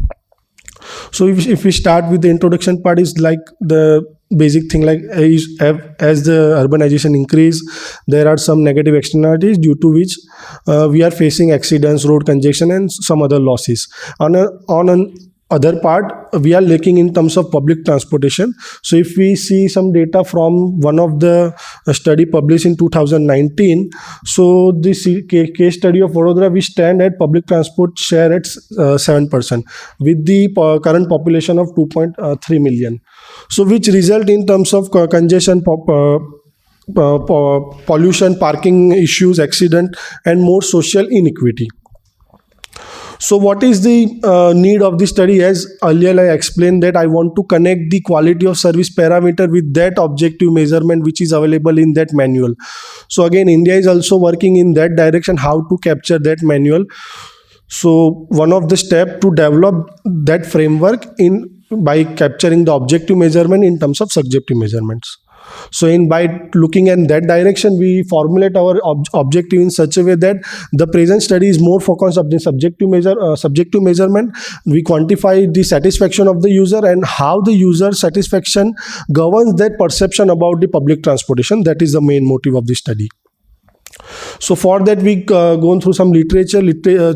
So if we start with the introduction part, is like the basic thing, like as the urbanization increase, there are some negative externalities due to which we are facing accidents, road congestion, and some other losses. On an other part, we are lacking in terms of public transportation. So if we see some data from one of the study published in 2019, so this case study of Vadodara, we stand at public transport share at 7% with the current population of 2.3 million. So which result in terms of congestion, pollution, parking issues, accident, and more social inequity. So what is the need of this study? As earlier I explained that I want to connect the quality of service parameter with that objective measurement which is available in that manual. So again, India is also working in that direction, how to capture that manual. So one of the steps to develop that framework by capturing the objective measurement in terms of subjective measurements. So by looking in that direction, we formulate our objective in such a way that the present study is more focused on the subjective measurement. We quantify the satisfaction of the user and how the user satisfaction governs that perception about the public transportation. That is the main motive of the study. So for that we go through some literature.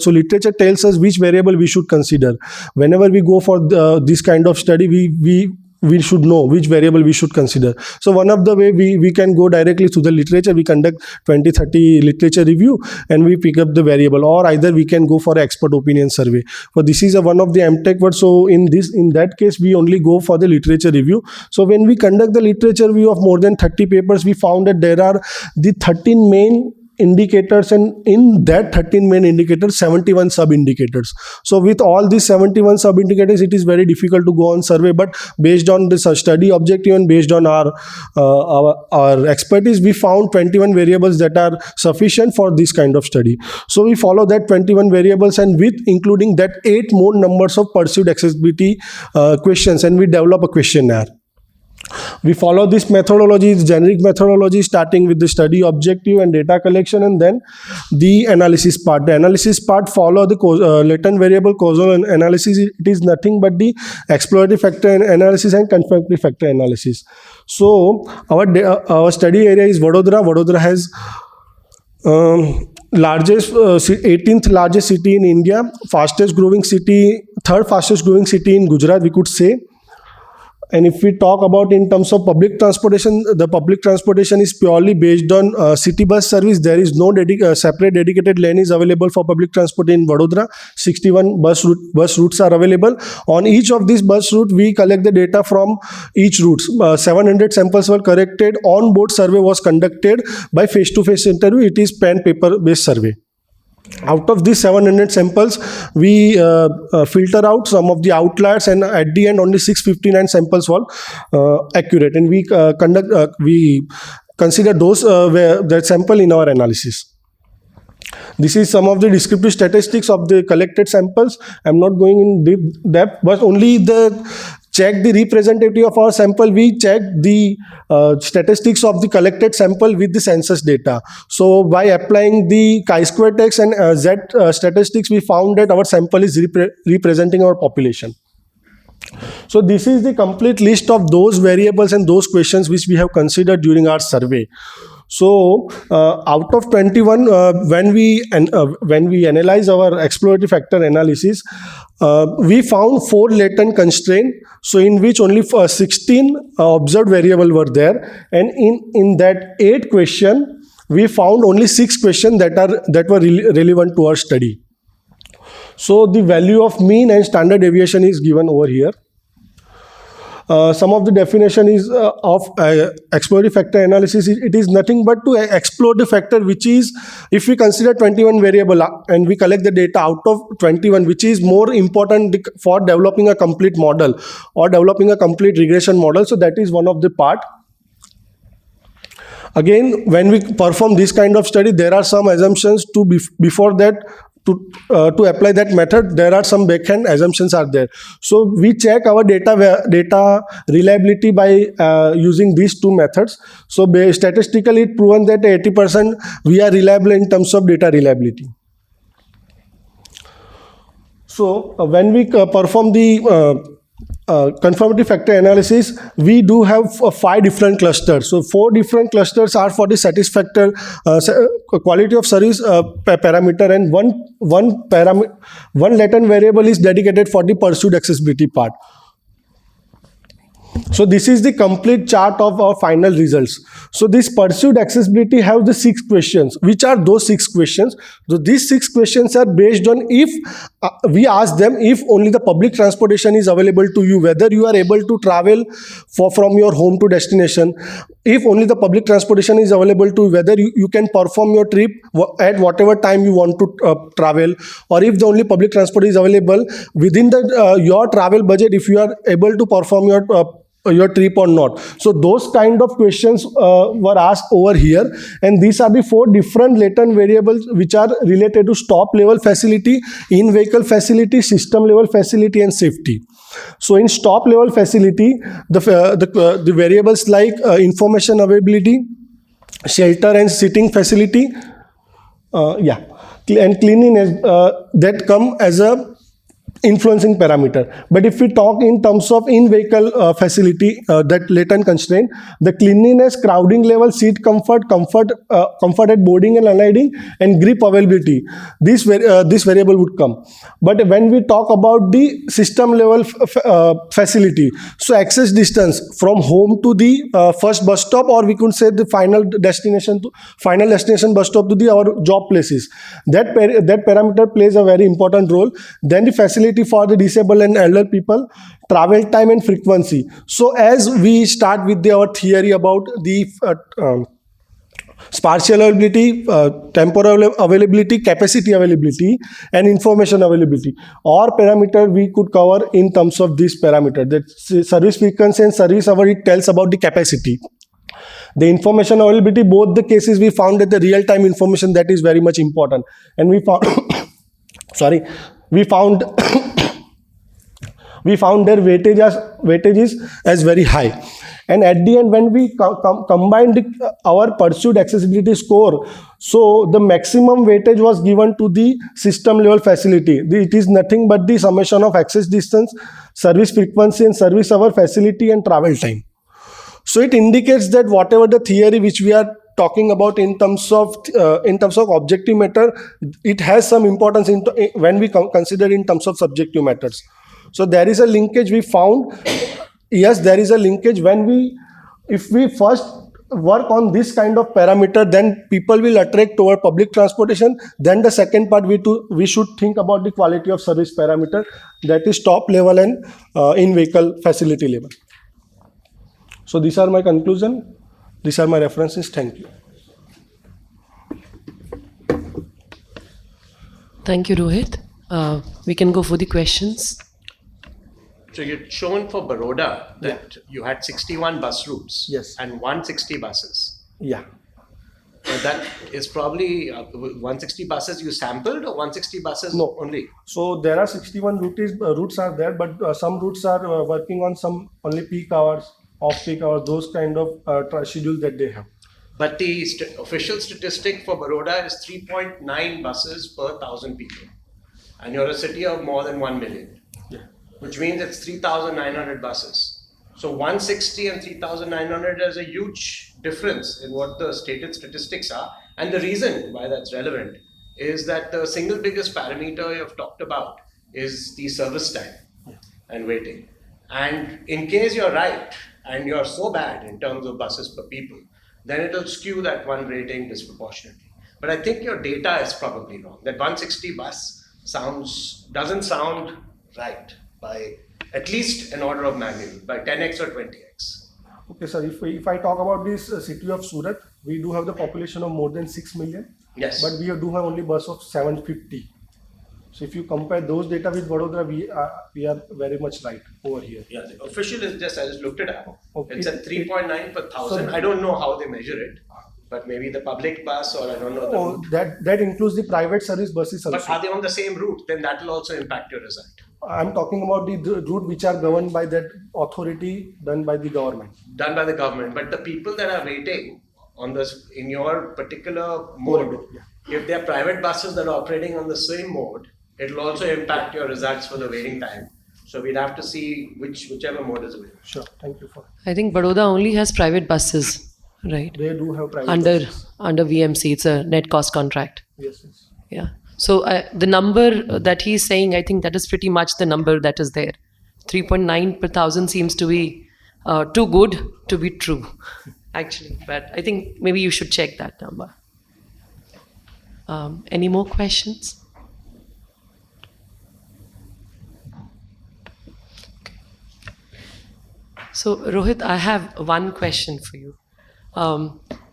So literature tells us which variable we should consider. Whenever we go for this kind of study, we we should know, which variable we should consider. So one of the way we can go directly to the literature. We conduct 20-30 literature review and we pick up the variable, or either we can go for expert opinion survey. But this is one of the MTech words. So in that case, we only go for the literature review. So when we conduct the literature review of more than 30 papers, we found that there are the 13 main indicators, and in that 13 main indicators, 71 sub indicators. So with all these 71 sub indicators, it is very difficult to go on survey. But based on this study objective and based on our expertise, we found 21 variables that are sufficient for this kind of study. So we follow that 21 variables, and with including that 8 more numbers of perceived accessibility questions, and we develop a questionnaire. We follow this methodology, this generic methodology, starting with the study objective and data collection, and then the analysis part. The analysis part follow the latent variable causal analysis. It is nothing but the exploratory factor analysis and confirmatory factor analysis. So our study area is Vadodara. Vadodara has largest 18th largest city in India, fastest growing city, third fastest growing city in Gujarat, we could say. And if we talk about in terms of public transportation, the public transportation is purely based on city bus service. There is no separate dedicated lane is available for public transport in Vadodara. 61 bus routes are available. On each of these bus routes, we collect the data from each route. 700 samples were collected. On-board survey was conducted by face-to-face interview. It is pen paper based survey. Out of these 700 samples, we filter out some of the outliers, and at the end only 659 samples were accurate, and we consider those that sample in our analysis. This is some of the descriptive statistics of the collected samples. I'm not going in deep depth, but only check the representativity of our sample. We check the statistics of the collected sample with the census data. So by applying the chi-square tax and Z statistics, we found that our sample is representing our population. So this is the complete list of those variables and those questions which we have considered during our survey. So out of 21, when we analyze our exploratory factor analysis, we found 4 latent constraints. So in which only 16 observed variable were there, and in that 8 question, we found only 6 questions that were relevant to our study. So the value of mean and standard deviation is given over here. Some of the definition is of exploratory factor analysis. It is nothing but to explore the factor which is, if we consider 21 variable and we collect the data out of 21, which is more important for developing a complete model or developing a complete regression model. So that is one of the part. Again, when we perform this kind of study, there are some assumptions before that. To apply that method, there are some backend assumptions are there. So we check our data reliability by using these 2 methods. So statistically, it proven that 80% we are reliable in terms of data reliability. So when we perform the confirmatory factor analysis, we do have 5 different clusters. So 4 different clusters are for the satisfactory quality of service parameter, and one latent variable is dedicated for the pursued accessibility part. So this is the complete chart of our final results. So this pursued accessibility have the 6 questions. Which are those 6 questions? So these 6 questions are based on if we ask them if only the public transportation is available to you, whether you are able to travel from your home to destination, if only the public transportation is available to you, whether you can perform your trip at whatever time you want to travel, or if the only public transport is available within your travel budget, if you are able to perform your trip or not. So those kind of questions were asked over here, and these are the 4 different latent variables which are related to stop level facility, in-vehicle facility, system level facility, and safety. So in stop level facility, the variables like information availability, shelter and sitting facility, and cleanliness that come as a influencing parameter. But if we talk in terms of in-vehicle facility, that latent constraint, the cleanliness, crowding level, seat comfort, comfort at boarding and unloading, and grip availability, this variable would come. But when we talk about the system level facility, so access distance from home to the first bus stop, or we could say the final destination bus stop to our job places, that parameter plays a very important role. Then the facility for the disabled and elder people, travel time and frequency. So as we start with our theory about the spatial availability, temporal availability, capacity availability, and information availability, or parameter we could cover in terms of this parameter. That service frequency and service hour, it tells about the capacity. The information availability, both the cases we found that the real-time information, that is very much important. And we found we found their weightages as very high. And at the end, when we combined our pursued accessibility score, so the maximum weightage was given to the system level facility. It is nothing but the summation of access distance, service frequency, and service hour, facility, and travel time. So it indicates that whatever the theory which we are talking about in terms of objective matter, it has some importance when we consider in terms of subjective matters. So there is a linkage we found. Yes, there is a linkage. If we first work on this kind of parameter, then people will attract toward public transportation. Then the second part, we should think about the quality of service parameter, that is top level and in-vehicle facility level. So these are my conclusion. These are my references. Thank you. Thank you, Rohit. We can go for the questions. So you'd shown for Baroda that you had 61 bus routes, yes, and 160 buses. Yeah. So that is probably 160 buses you sampled, or 160 buses no only? So there are 61 routes are there, but some routes are working on some only peak hours, off-peak hours, those kind of schedules that they have. But the official statistic for Baroda is 3.9 buses per 1,000 people. And you're a city of more than 1 million. Yeah. Which means it's 3,900 buses. So 160 and 3,900 is a huge difference in what the stated statistics are. And the reason why that's relevant is that the single biggest parameter you've talked about is the service time and waiting. And in case you're right, and you're so bad in terms of buses per people, then it'll skew that one rating disproportionately. But I think your data is probably wrong. That 160 bus doesn't sound right by at least an order of magnitude, by 10x or 20x. Okay, sir. If I talk about this city of Surat, we do have the population of more than 6 million. Yes. But we do have only bus of 750. So if you compare those data with Vadodara, we are very much right over here. Yeah, the official is I just looked it up. Okay. It's at 3.9 per 1,000. So I don't know how they measure it, but maybe the public bus, or I don't know. That includes the private service buses also. But are they on the same route? Then that will also impact your result. I'm talking about the route which are governed by that authority done by the government. Done by the government. But the people that are waiting on this in your particular mode, if they are private buses that are operating on the same mode, it will also impact your results for the waiting time. So we'd have to see whichever mode is available. Sure, thank you for. I think Baroda only has private buses, right? They do have private buses. Under VMC, it's a net cost contract. Yes. Yeah. So the number that he's saying, I think that is pretty much the number that is there. 3.9 per 1,000 seems to be too good to be true, actually. But I think maybe you should check that number. Any more questions? So Rohit, I have one question for you.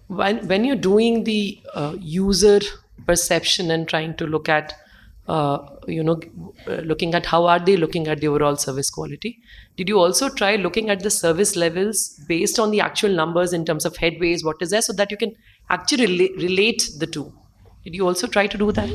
When you're doing the user perception and trying to look at, looking at how are they looking at the overall service quality, did you also try looking at the service levels based on the actual numbers in terms of headways, what is there, so that you can actually relate the two? Did you also try to do that?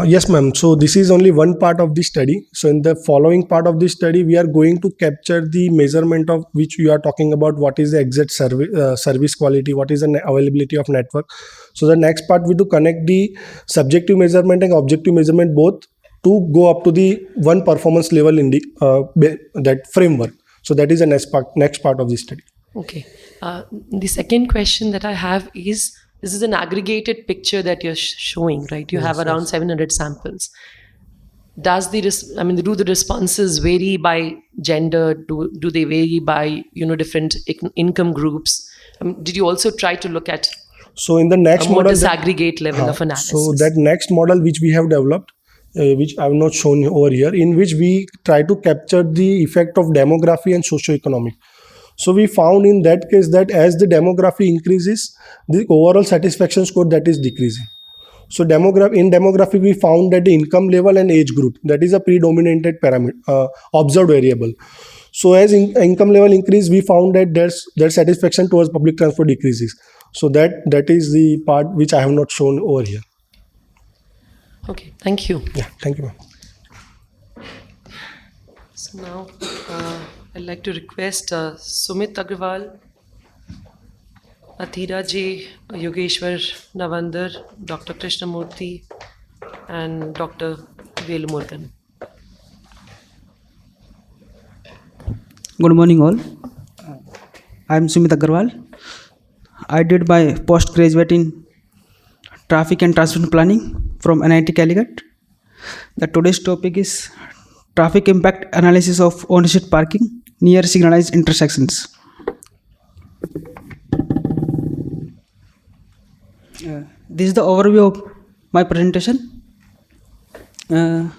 Yes, ma'am. So this is only one part of the study. So in the following part of the study, we are going to capture the measurement of which you are talking about. What is the exact service quality? What is the availability of network? So the next part we do connect the subjective measurement and objective measurement both to go up to the one performance level in the that framework. So that is the next part of the study. Okay. The second question that I have is, this is an aggregated picture that you're showing, right? You have around 700 samples. Does do the responses vary by gender? Do they vary by different income groups? Did you also try to look at so in the next a more model disaggregate level of analysis? So that next model which we have developed, which I have not shown over here, in which we try to capture the effect of demography and socioeconomic. So we found in that case that as the demography increases, the overall satisfaction score that is decreasing. So in demography, we found that the income level and age group, that is a predominated parameter, observed variable. So as income level increase, we found that their satisfaction towards public transport decreases. So that is the part which I have not shown over here. Okay, thank you. Yeah, thank you, ma'am. So now I'd like to request Sumit Agrawal, Athira J, Yogeshwar Navandar, Dr. Krishnamurthy, and Dr. Velumurgan. Good morning all. I am Sumit Agrawal. I did my postgraduate in Traffic and Transport Planning from NIT Calicut. The today's topic is Traffic Impact Analysis of On-Street Parking near Signalized Intersections. This is the overview of my presentation. This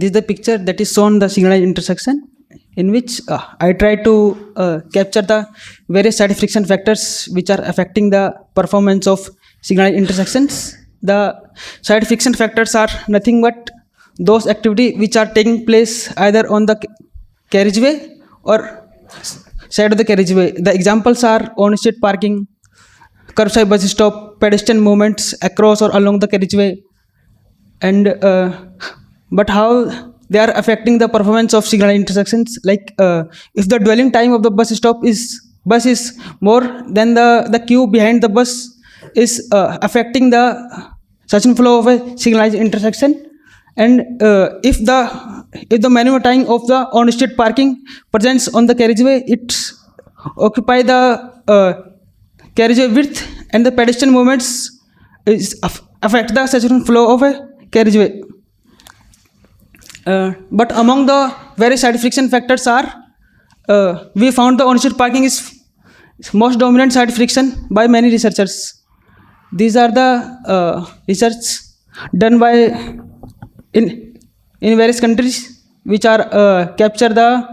is the picture that is shown the signalized intersection, in which I try to capture the various side friction factors which are affecting the performance of signalized intersections. The side friction factors are nothing but those activities which are taking place either on the carriageway or side of the carriageway. The examples are on-street parking, curbside bus stop, pedestrian movements across or along the carriageway, and but how they are affecting the performance of signal intersections. Like if the dwelling time of the bus is more than the queue behind the bus is affecting the session flow of a signalized intersection, and if the minimum time of the on-street parking presents on the carriageway, it occupy the carriageway width, and the pedestrian movements is affect the session flow of a carriageway. But among the various side friction factors are, we found the on-street parking is most dominant side friction by many researchers. These are the research done by in various countries which are capture the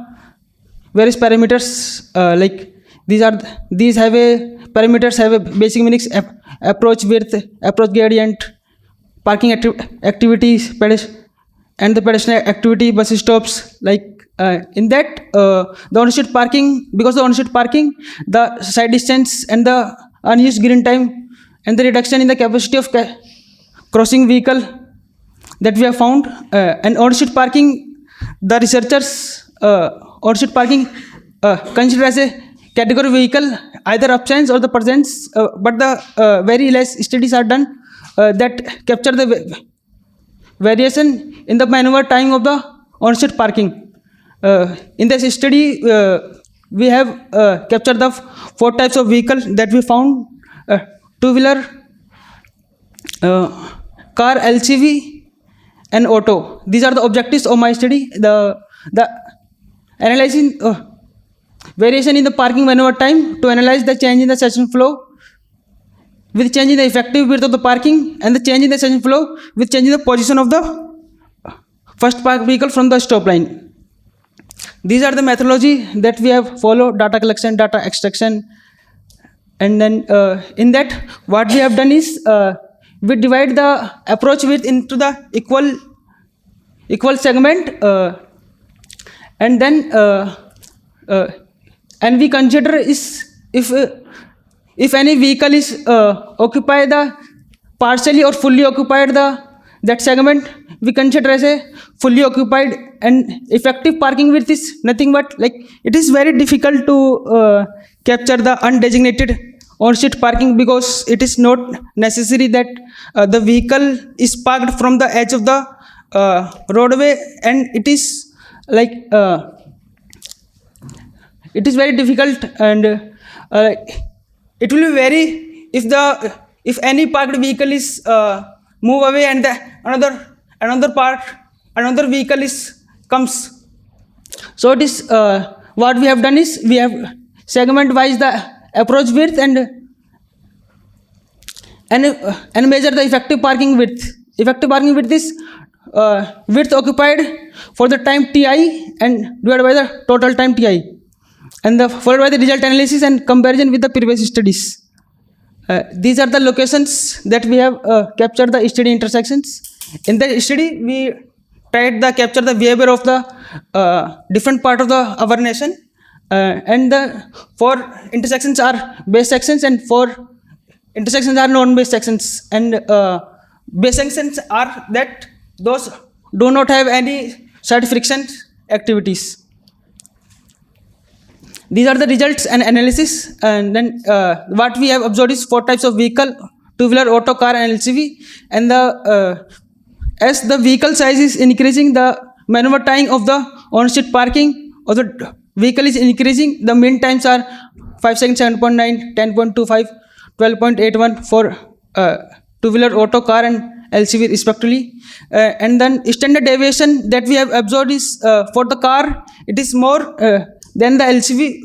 various parameters. Like these have a parameters have a basic mix, approach width, approach gradient, parking activities, and the pedestrian activity, bus stops. Like in that the on-street parking, because the on-street parking, the side distance and the unused green time and the reduction in the capacity of crossing vehicle that we have found, and on-street parking, the researchers on-street parking consider as a category vehicle, either absence or the presence, but the very less studies are done that capture the variation in the maneuver time of the on-street parking. In this study, we have captured the 4 types of vehicles that we found: two-wheeler, car, LCV, and auto. These are the objectives of my study. The analyzing variation in the parking maneuver time to analyze the change in the session flow with change in the effective width of the parking, and the change in the session flow with change in the position of the first parked vehicle from the stop line. These are the methodology that we have followed: data collection, data extraction, and then in that what we have done is we divide the approach width into the equal segment, and then and we consider is if any vehicle is occupy the partially or fully occupied that segment, we consider as a fully occupied, and effective parking width is nothing but, like, it is very difficult to capture the undesignated on-street parking because it is not necessary that the vehicle is parked from the edge of the roadway, and it is like it is very difficult, and it will be very if any parked vehicle is move away and another vehicle is comes. So it is what we have done is we have segment wise the approach width and measure the effective parking width. Effective parking width is width occupied for the time ti and divided by the total time ti, and followed by the result analysis and comparison with the previous studies. These are the locations that we have captured the study intersections. In the study, we tried to capture the behavior of the different part of our nation, and the 4 intersections are base sections and 4 intersections are non-base sections. And base sections are that those do not have any side friction activities. These are the results and analysis, and then what we have observed is 4 types of vehicle: two-wheeler, auto, car, and LCV. And as the vehicle size is increasing, the maneuver time of the on-street parking of the vehicle is increasing. The mean times are 5 seconds, 7.9, 10.25, 12.81 for two-wheeler, auto, car, and LCV respectively. And then standard deviation that we have observed is for the car, it is more than the LCV.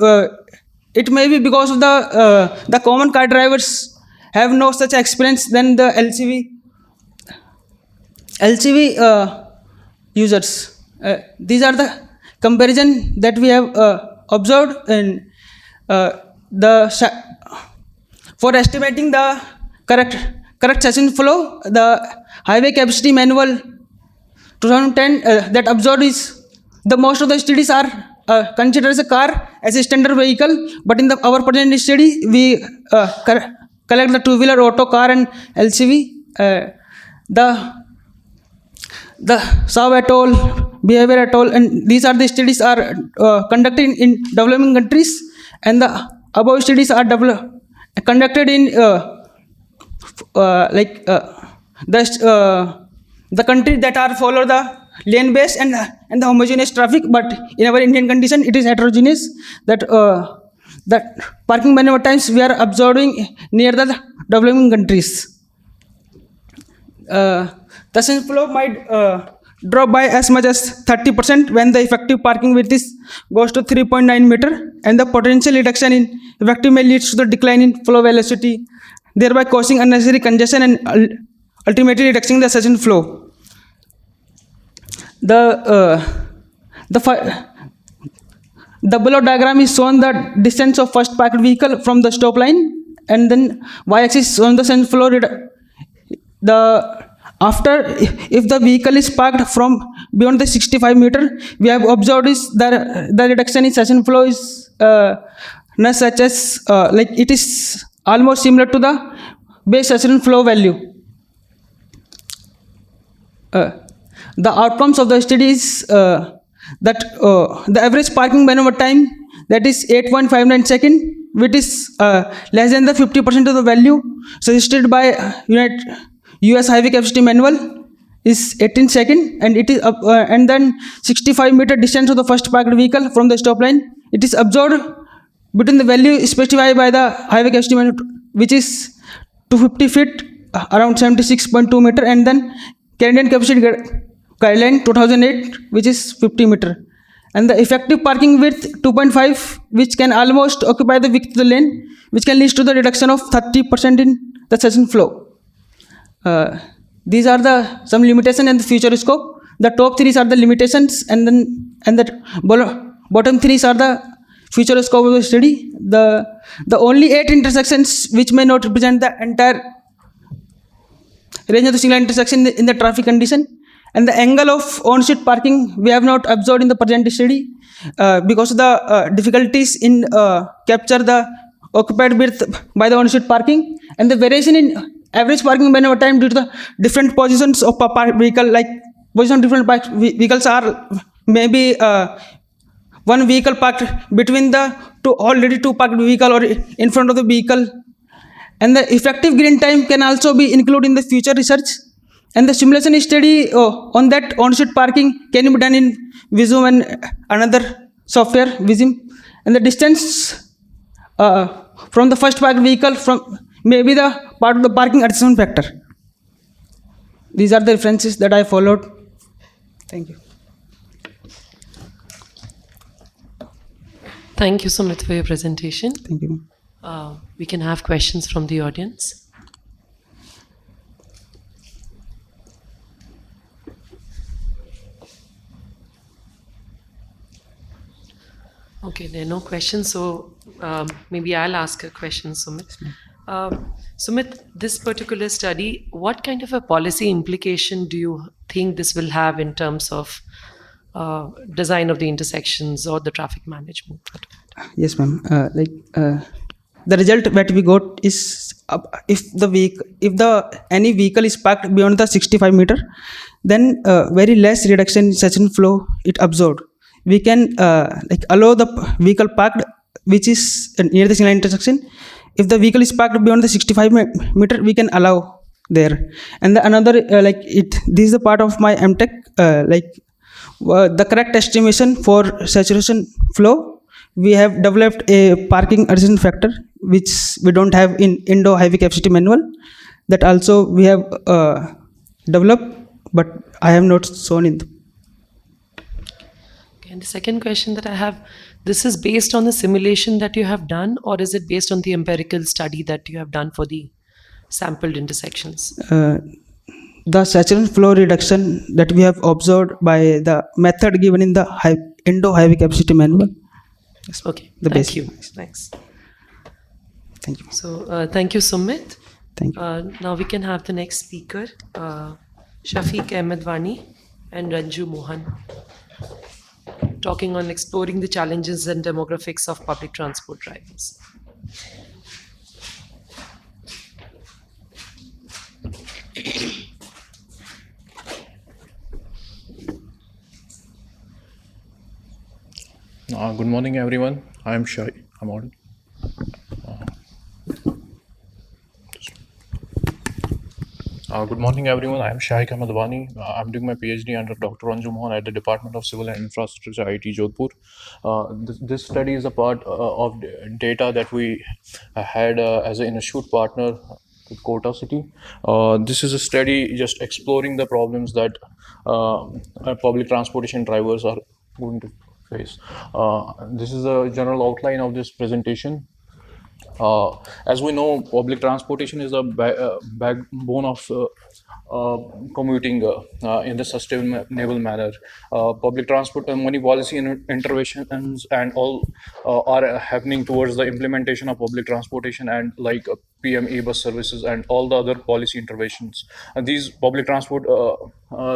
It may be because of the common car drivers have no such experience than the LCV users. These are the comparison that we have observed, and for estimating the correct session flow, the highway capacity manual 2010 that observed is the most of the studies are considered as a car as a standard vehicle, but in our present study we collect the two-wheeler, auto, car, and LCV. The Sao et al., Behavior et al., and these are the studies are conducted in developing countries, and the above studies are conducted in the countries that are follow the lane based and the homogeneous traffic, but in our Indian condition it is heterogeneous. That parking maneuver times we are observing near the developing countries. The session flow might drop by as much as 30% when the effective parking width goes to 3.9 meter, and the potential reduction in effective may leads to the decline in flow velocity, thereby causing unnecessary congestion and ultimately reducing the session flow. The below diagram is shown the distance of first parked vehicle from the stop line, and then y-axis shown the session flow. If the vehicle is parked from beyond the 65 meter, we have observed is the reduction in session flow is such as like it is almost similar to the base session flow value. The outcomes of the study is that the average parking maneuver time, that is 8.59 seconds, which is less than the 50% of the value suggested by US Highway Capacity Manual, is 18 seconds, and it is and then 65 meter distance of the first parked vehicle from the stop line, it is observed between the value specified by the Highway Capacity Manual, which is 250 feet, around 76.2 meter, and then Canadian Capacity Guideline 2008, which is 50 meter, and the effective parking width 2.5, which can almost occupy the width of the lane, which can lead to the reduction of 30% in the session flow. These are some limitations and the future scope. The top 3 are the limitations, and the bottom 3 are the future scope of the study. The only 8 intersections which may not represent the entire range of the single intersection in the traffic condition, and the angle of on-street parking we have not observed in the present study because of the difficulties in capture the occupied width by the on-street parking, and the variation in average parking maneuver time due to the different positions of a parked vehicle. Like position of different parked vehicles are maybe one vehicle parked between the two parked vehicle or in front of the vehicle, And the effective green time can also be included in the future research. And the simulation study on that on-street parking can be done in Visum and another software, Visum. And the distance from the first parked vehicle from maybe the part of the parking adjustment factor. These are the references that I followed. Thank you. Thank you, Sumit, for your presentation. Thank you. We can have questions from the audience. Okay, there are no questions, so maybe I'll ask a question, Sumit. Sumit, this particular study, what kind of a policy implication do you think this will have in terms of design of the intersections or the traffic management? Yes, ma'am. The result that we got is if any vehicle is parked beyond the 65 meter, then very less reduction in session flow it absorbed. We can allow the vehicle parked which is near the single intersection. If the vehicle is parked beyond the 65 meter, we can allow there. And the another this is a part of my MTech the correct estimation for saturation flow. We have developed a parking adjustment factor which we don't have in Indo heavy capacity manual. That also we have developed, but I have not shown in. Okay, and the second question that I have, this is based on the simulation that you have done, or is it based on the empirical study that you have done for the sampled intersections? The saturation flow reduction that we have observed by the method given in the Indo heavy capacity manual. Okay, the thank basic. you. Thanks. Thank you. So, thank you, Sumit. Thank you. Now we can have the next speaker, Shafiq Ahmed Wani and Ranju Mohan, talking on exploring the challenges and demographics of public transport drivers. Good morning, everyone. I am Shai. I'm on. Good morning, everyone. I am Shaikh Ahmadwani. I'm doing my PhD under Dr. Ranju Mohan at the Department of Civil and Infrastructure, IIT Jodhpur. This study is a part of data that we had as an institute partner with Kota City. This is a study just exploring the problems that public transportation drivers are going to face. This is a general outline of this presentation. As we know, public transportation is a backbone of commuting in the sustainable manner. Public transport money policy interventions and all are happening towards the implementation of public transportation and like PM e-bus services and all the other policy interventions. And these public transport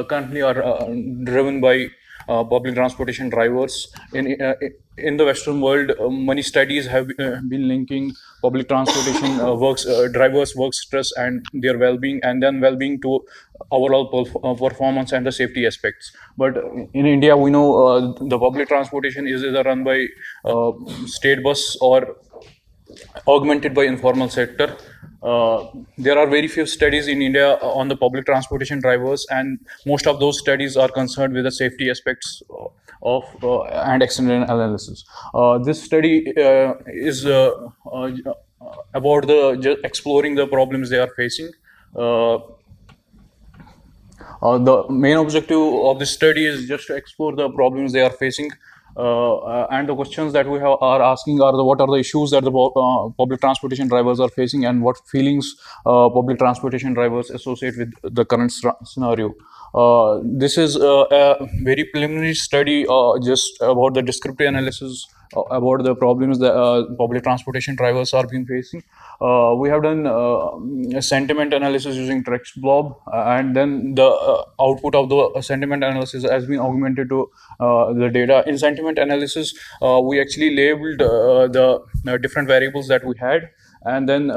currently are driven by public transportation drivers. In the Western world, many studies have been linking public transportation drivers' work stress and their well-being, and then well-being to overall performance and the safety aspects. But in India, we know the public transportation is either run by state bus or augmented by informal sector. There are very few studies in India on the public transportation drivers, and most of those studies are concerned with the safety aspects of and extended analysis. This study is about exploring the problems they are facing. The main objective of this study is just to explore the problems they are facing. And the questions that we are asking are what are the issues that the public transportation drivers are facing, and what feelings public transportation drivers associate with the current scenario. This is a very preliminary study just about the descriptive analysis about the problems that public transportation drivers are being facing. We have done a sentiment analysis using text blob, and then the output of the sentiment analysis has been augmented to the data. In sentiment analysis, we actually labeled the different variables that we had, and then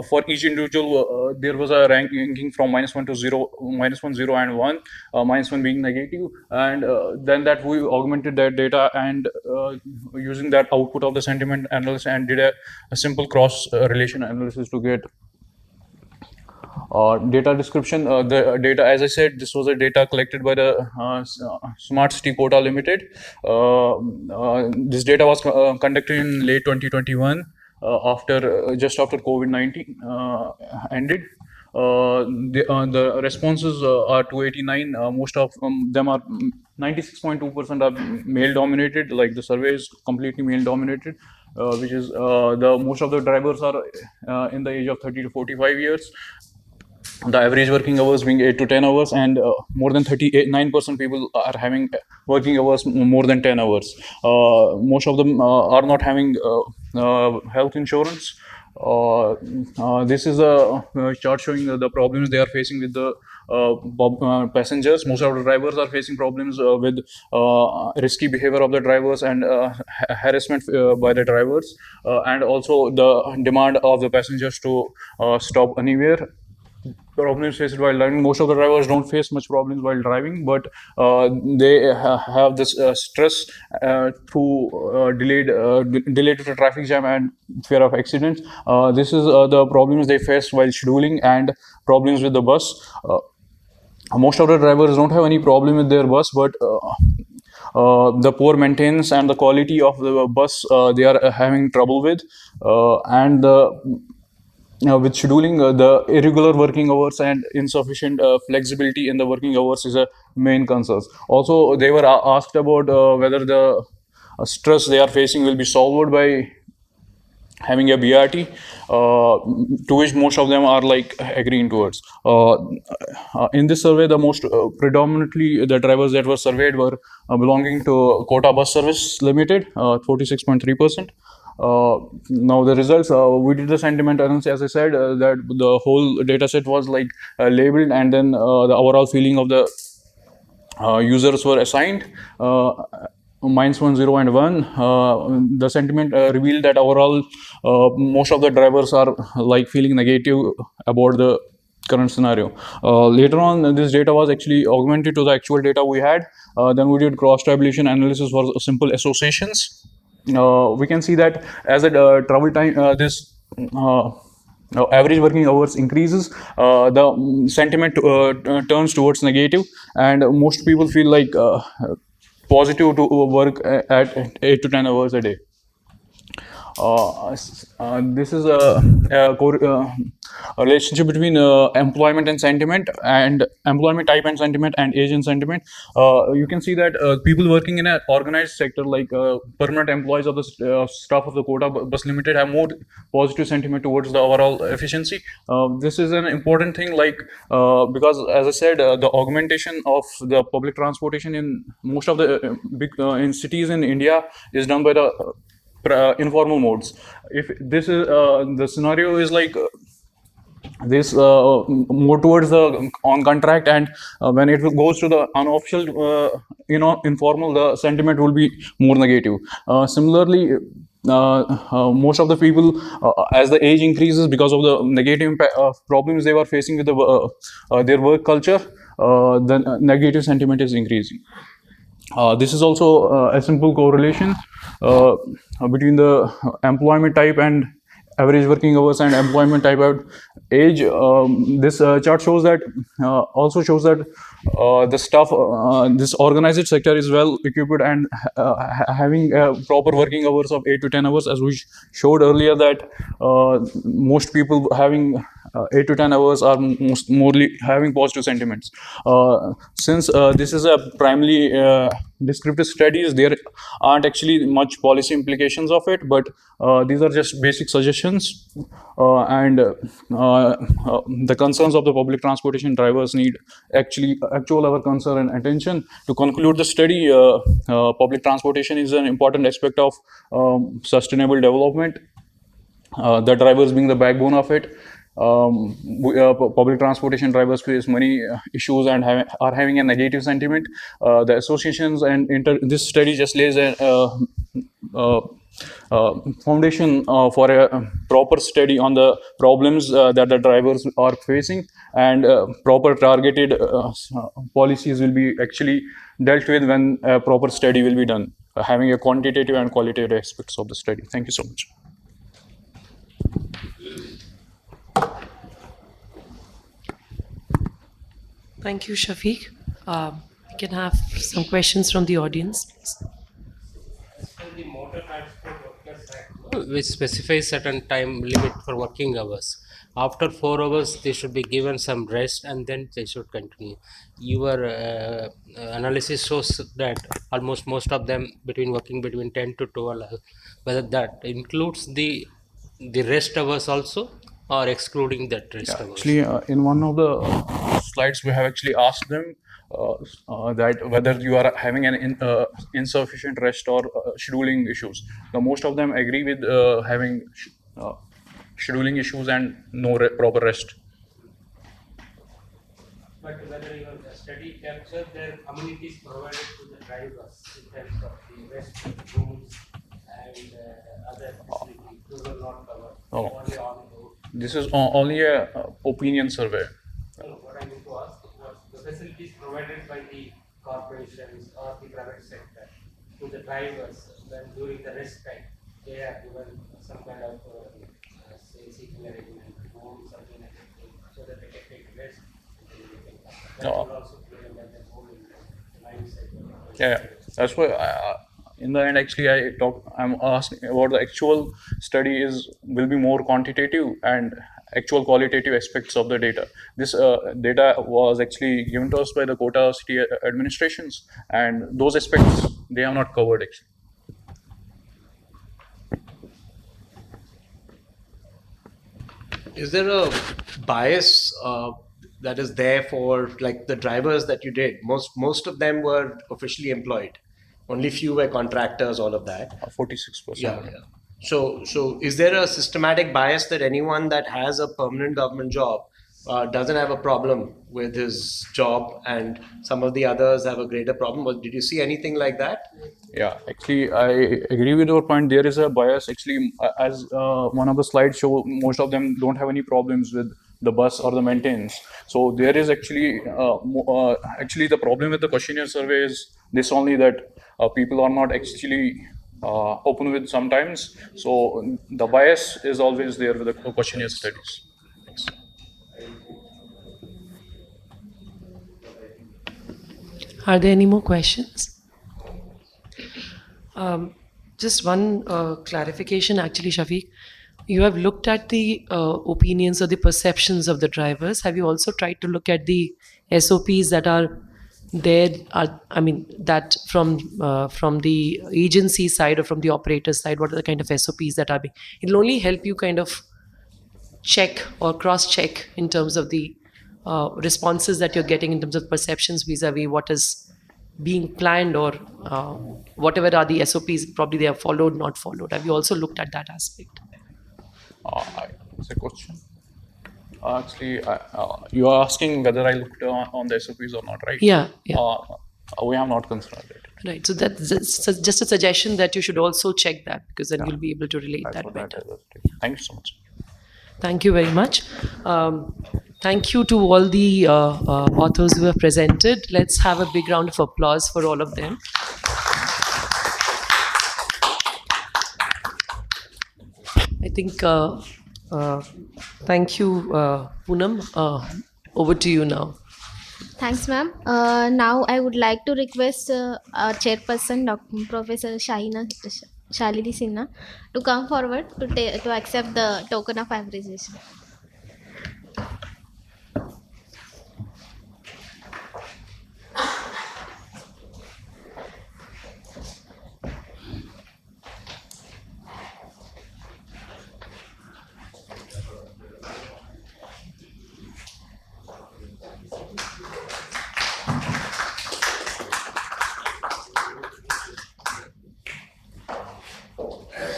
for each individual there was a ranking from -1 to 0, -1, 0, and 1, -1 being negative, and then that we augmented that data and using that output of the sentiment analysis and did a simple cross relation analysis to get data description. The data, as I said, this was a data collected by the Smart City Quota Limited. This data was conducted in late 2021 just after COVID-19 ended. The responses are 289. Most of them are 96.2% are male dominated. Like the survey is completely male dominated, which is the most of the drivers are in the age of 30 to 45 years. The average working hours being 8 to 10 hours, and more than 39% people are having working hours more than 10 hours. Most of them are not having health insurance. This is a chart showing the problems they are facing with the passengers. Most of the drivers are facing problems with risky behavior of the drivers and harassment by the drivers, and also the demand of the passengers to stop anywhere. Problems faced while driving. Most of the drivers don't face much problems while driving, but they have this stress through delayed to traffic jam and fear of accidents. This is the problems they face while scheduling and problems with the bus. Most of the drivers don't have any problem with their bus, but the poor maintenance and the quality of the bus they are having trouble with, and with scheduling, the irregular working hours and insufficient flexibility in the working hours is a main concern. Also, they were asked about whether the stress they are facing will be solved by having a BRT, to which most of them are like agreeing towards. In this survey, the most predominantly the drivers that were surveyed were belonging to Kota Bus Service Limited, 46.3%. Now the results, we did the sentiment analysis, as I said, that the whole data set was like labeled, and then the overall feeling of the users were assigned. -1, 0, and 1. The sentiment revealed that overall most of the drivers are like feeling negative about the current scenario. Later on, this data was actually augmented to the actual data we had. Then we did cross-tabulation analysis for simple associations. We can see that as a travel time, this average working hours increases, the sentiment turns towards negative, and most people feel like positive to work at 8 to 10 hours a day. This is a relationship between employment and sentiment, and employment type and sentiment, and age and sentiment. You can see that people working in an organized sector, like permanent employees of the staff of the Kota Bus Limited, have more positive sentiment towards the overall efficiency. This is an important thing, like because, as I said, the augmentation of the public transportation in most of the big in cities in India is done by the informal modes. If this is the scenario is like this more towards the on contract, and when it goes to the unofficial informal, the sentiment will be more negative. Similarly, most of the people, as the age increases, because of the negative problems they were facing with their work culture, the negative sentiment is increasing. This is also a simple correlation between the employment type and average working hours and employment type and age. This chart shows that also shows that the staff, this organized sector is well equipped and having proper working hours of 8 to 10 hours, as we showed earlier, that most people having 8 to 10 hours are morely having positive sentiments. Since this is a primarily descriptive studies, there aren't actually much policy implications of it, but these are just basic suggestions, and the concerns of the public transportation drivers need actual our concern and attention. To conclude the study, public transportation is an important aspect of sustainable development, the drivers being the backbone of it. public transportation drivers face many issues and are having a negative sentiment. The associations and this study just lays a foundation for a proper study on the problems that the drivers are facing, and proper targeted policies will be actually dealt with when a proper study will be done, having a quantitative and qualitative aspects of the study. Thank you so much. Thank you, Shafiq. We can have some questions from the audience, please. The Motor Transport Workers Act, which specifies certain time limit for working hours. After 4 hours, they should be given some rest and then they should continue. Your analysis shows that almost most of them working between 10 to 12 hours. Whether that includes the rest hours also, or excluding that rest hours? Actually, in one of the slides, we have actually asked them that whether you are having an insufficient rest or scheduling issues. Now, most of them agree with having scheduling issues and no proper rest. But whether your study captured their amenities provided to the drivers in terms of the rest rooms and other facilities, those are not covered. Only on road. This is only a opinion survey. What I mean to ask was the facilities provided by the corporations or the private sector to the drivers when during the rest time they are given some kind of say seating arrangement, home, something like that, so that they can take rest. That will also play a better role in the life cycle. Yeah, that's why in the end, actually, I'm asking about the actual study will be more quantitative and actual qualitative aspects of the data. This data was actually given to us by the Kota city administrations, and those aspects they have not covered actually. Is there a bias that is there for like the drivers that you did? Most of them were officially employed. Only few were contractors, all of that. 46%. Yeah. So is there a systematic bias that anyone that has a permanent government job doesn't have a problem with his job, and some of the others have a greater problem? Or did you see anything like that? Yeah, actually, I agree with your point. There is a bias. Actually, as one of the slides show, most of them don't have any problems with the bus or the maintenance. So there is actually the problem with the questionnaire survey is this only, that people are not actually open with sometimes. So the bias is always there with the questionnaire studies. Thanks. Are there any more questions? Just one clarification, actually, Shafiq. You have looked at the opinions or the perceptions of the drivers. Have you also tried to look at the SOPs that are there? That from the agency side or from the operator side, what are the kind of SOPs that are being? It will only help you kind of check or cross-check in terms of the responses that you're getting in terms of perceptions vis-a-vis what is being planned, or whatever are the SOPs, probably they are followed, not followed. Have you also looked at that aspect? It's a question. Actually, you are asking whether I looked on the SOPs or not, right? Yeah. We have not considered it. Right. So that's just a suggestion that you should also check that, because then you'll be able to relate that better. Thank you so much. Thank you very much. Thank you to all the authors who have presented. Let's have a big round of applause for all of them. I think, thank you, Poonam. Over to you now. Thanks, ma'am. Now I would like to request our chairperson, Professor Shalini Sinha, to come forward to accept the token of appreciation.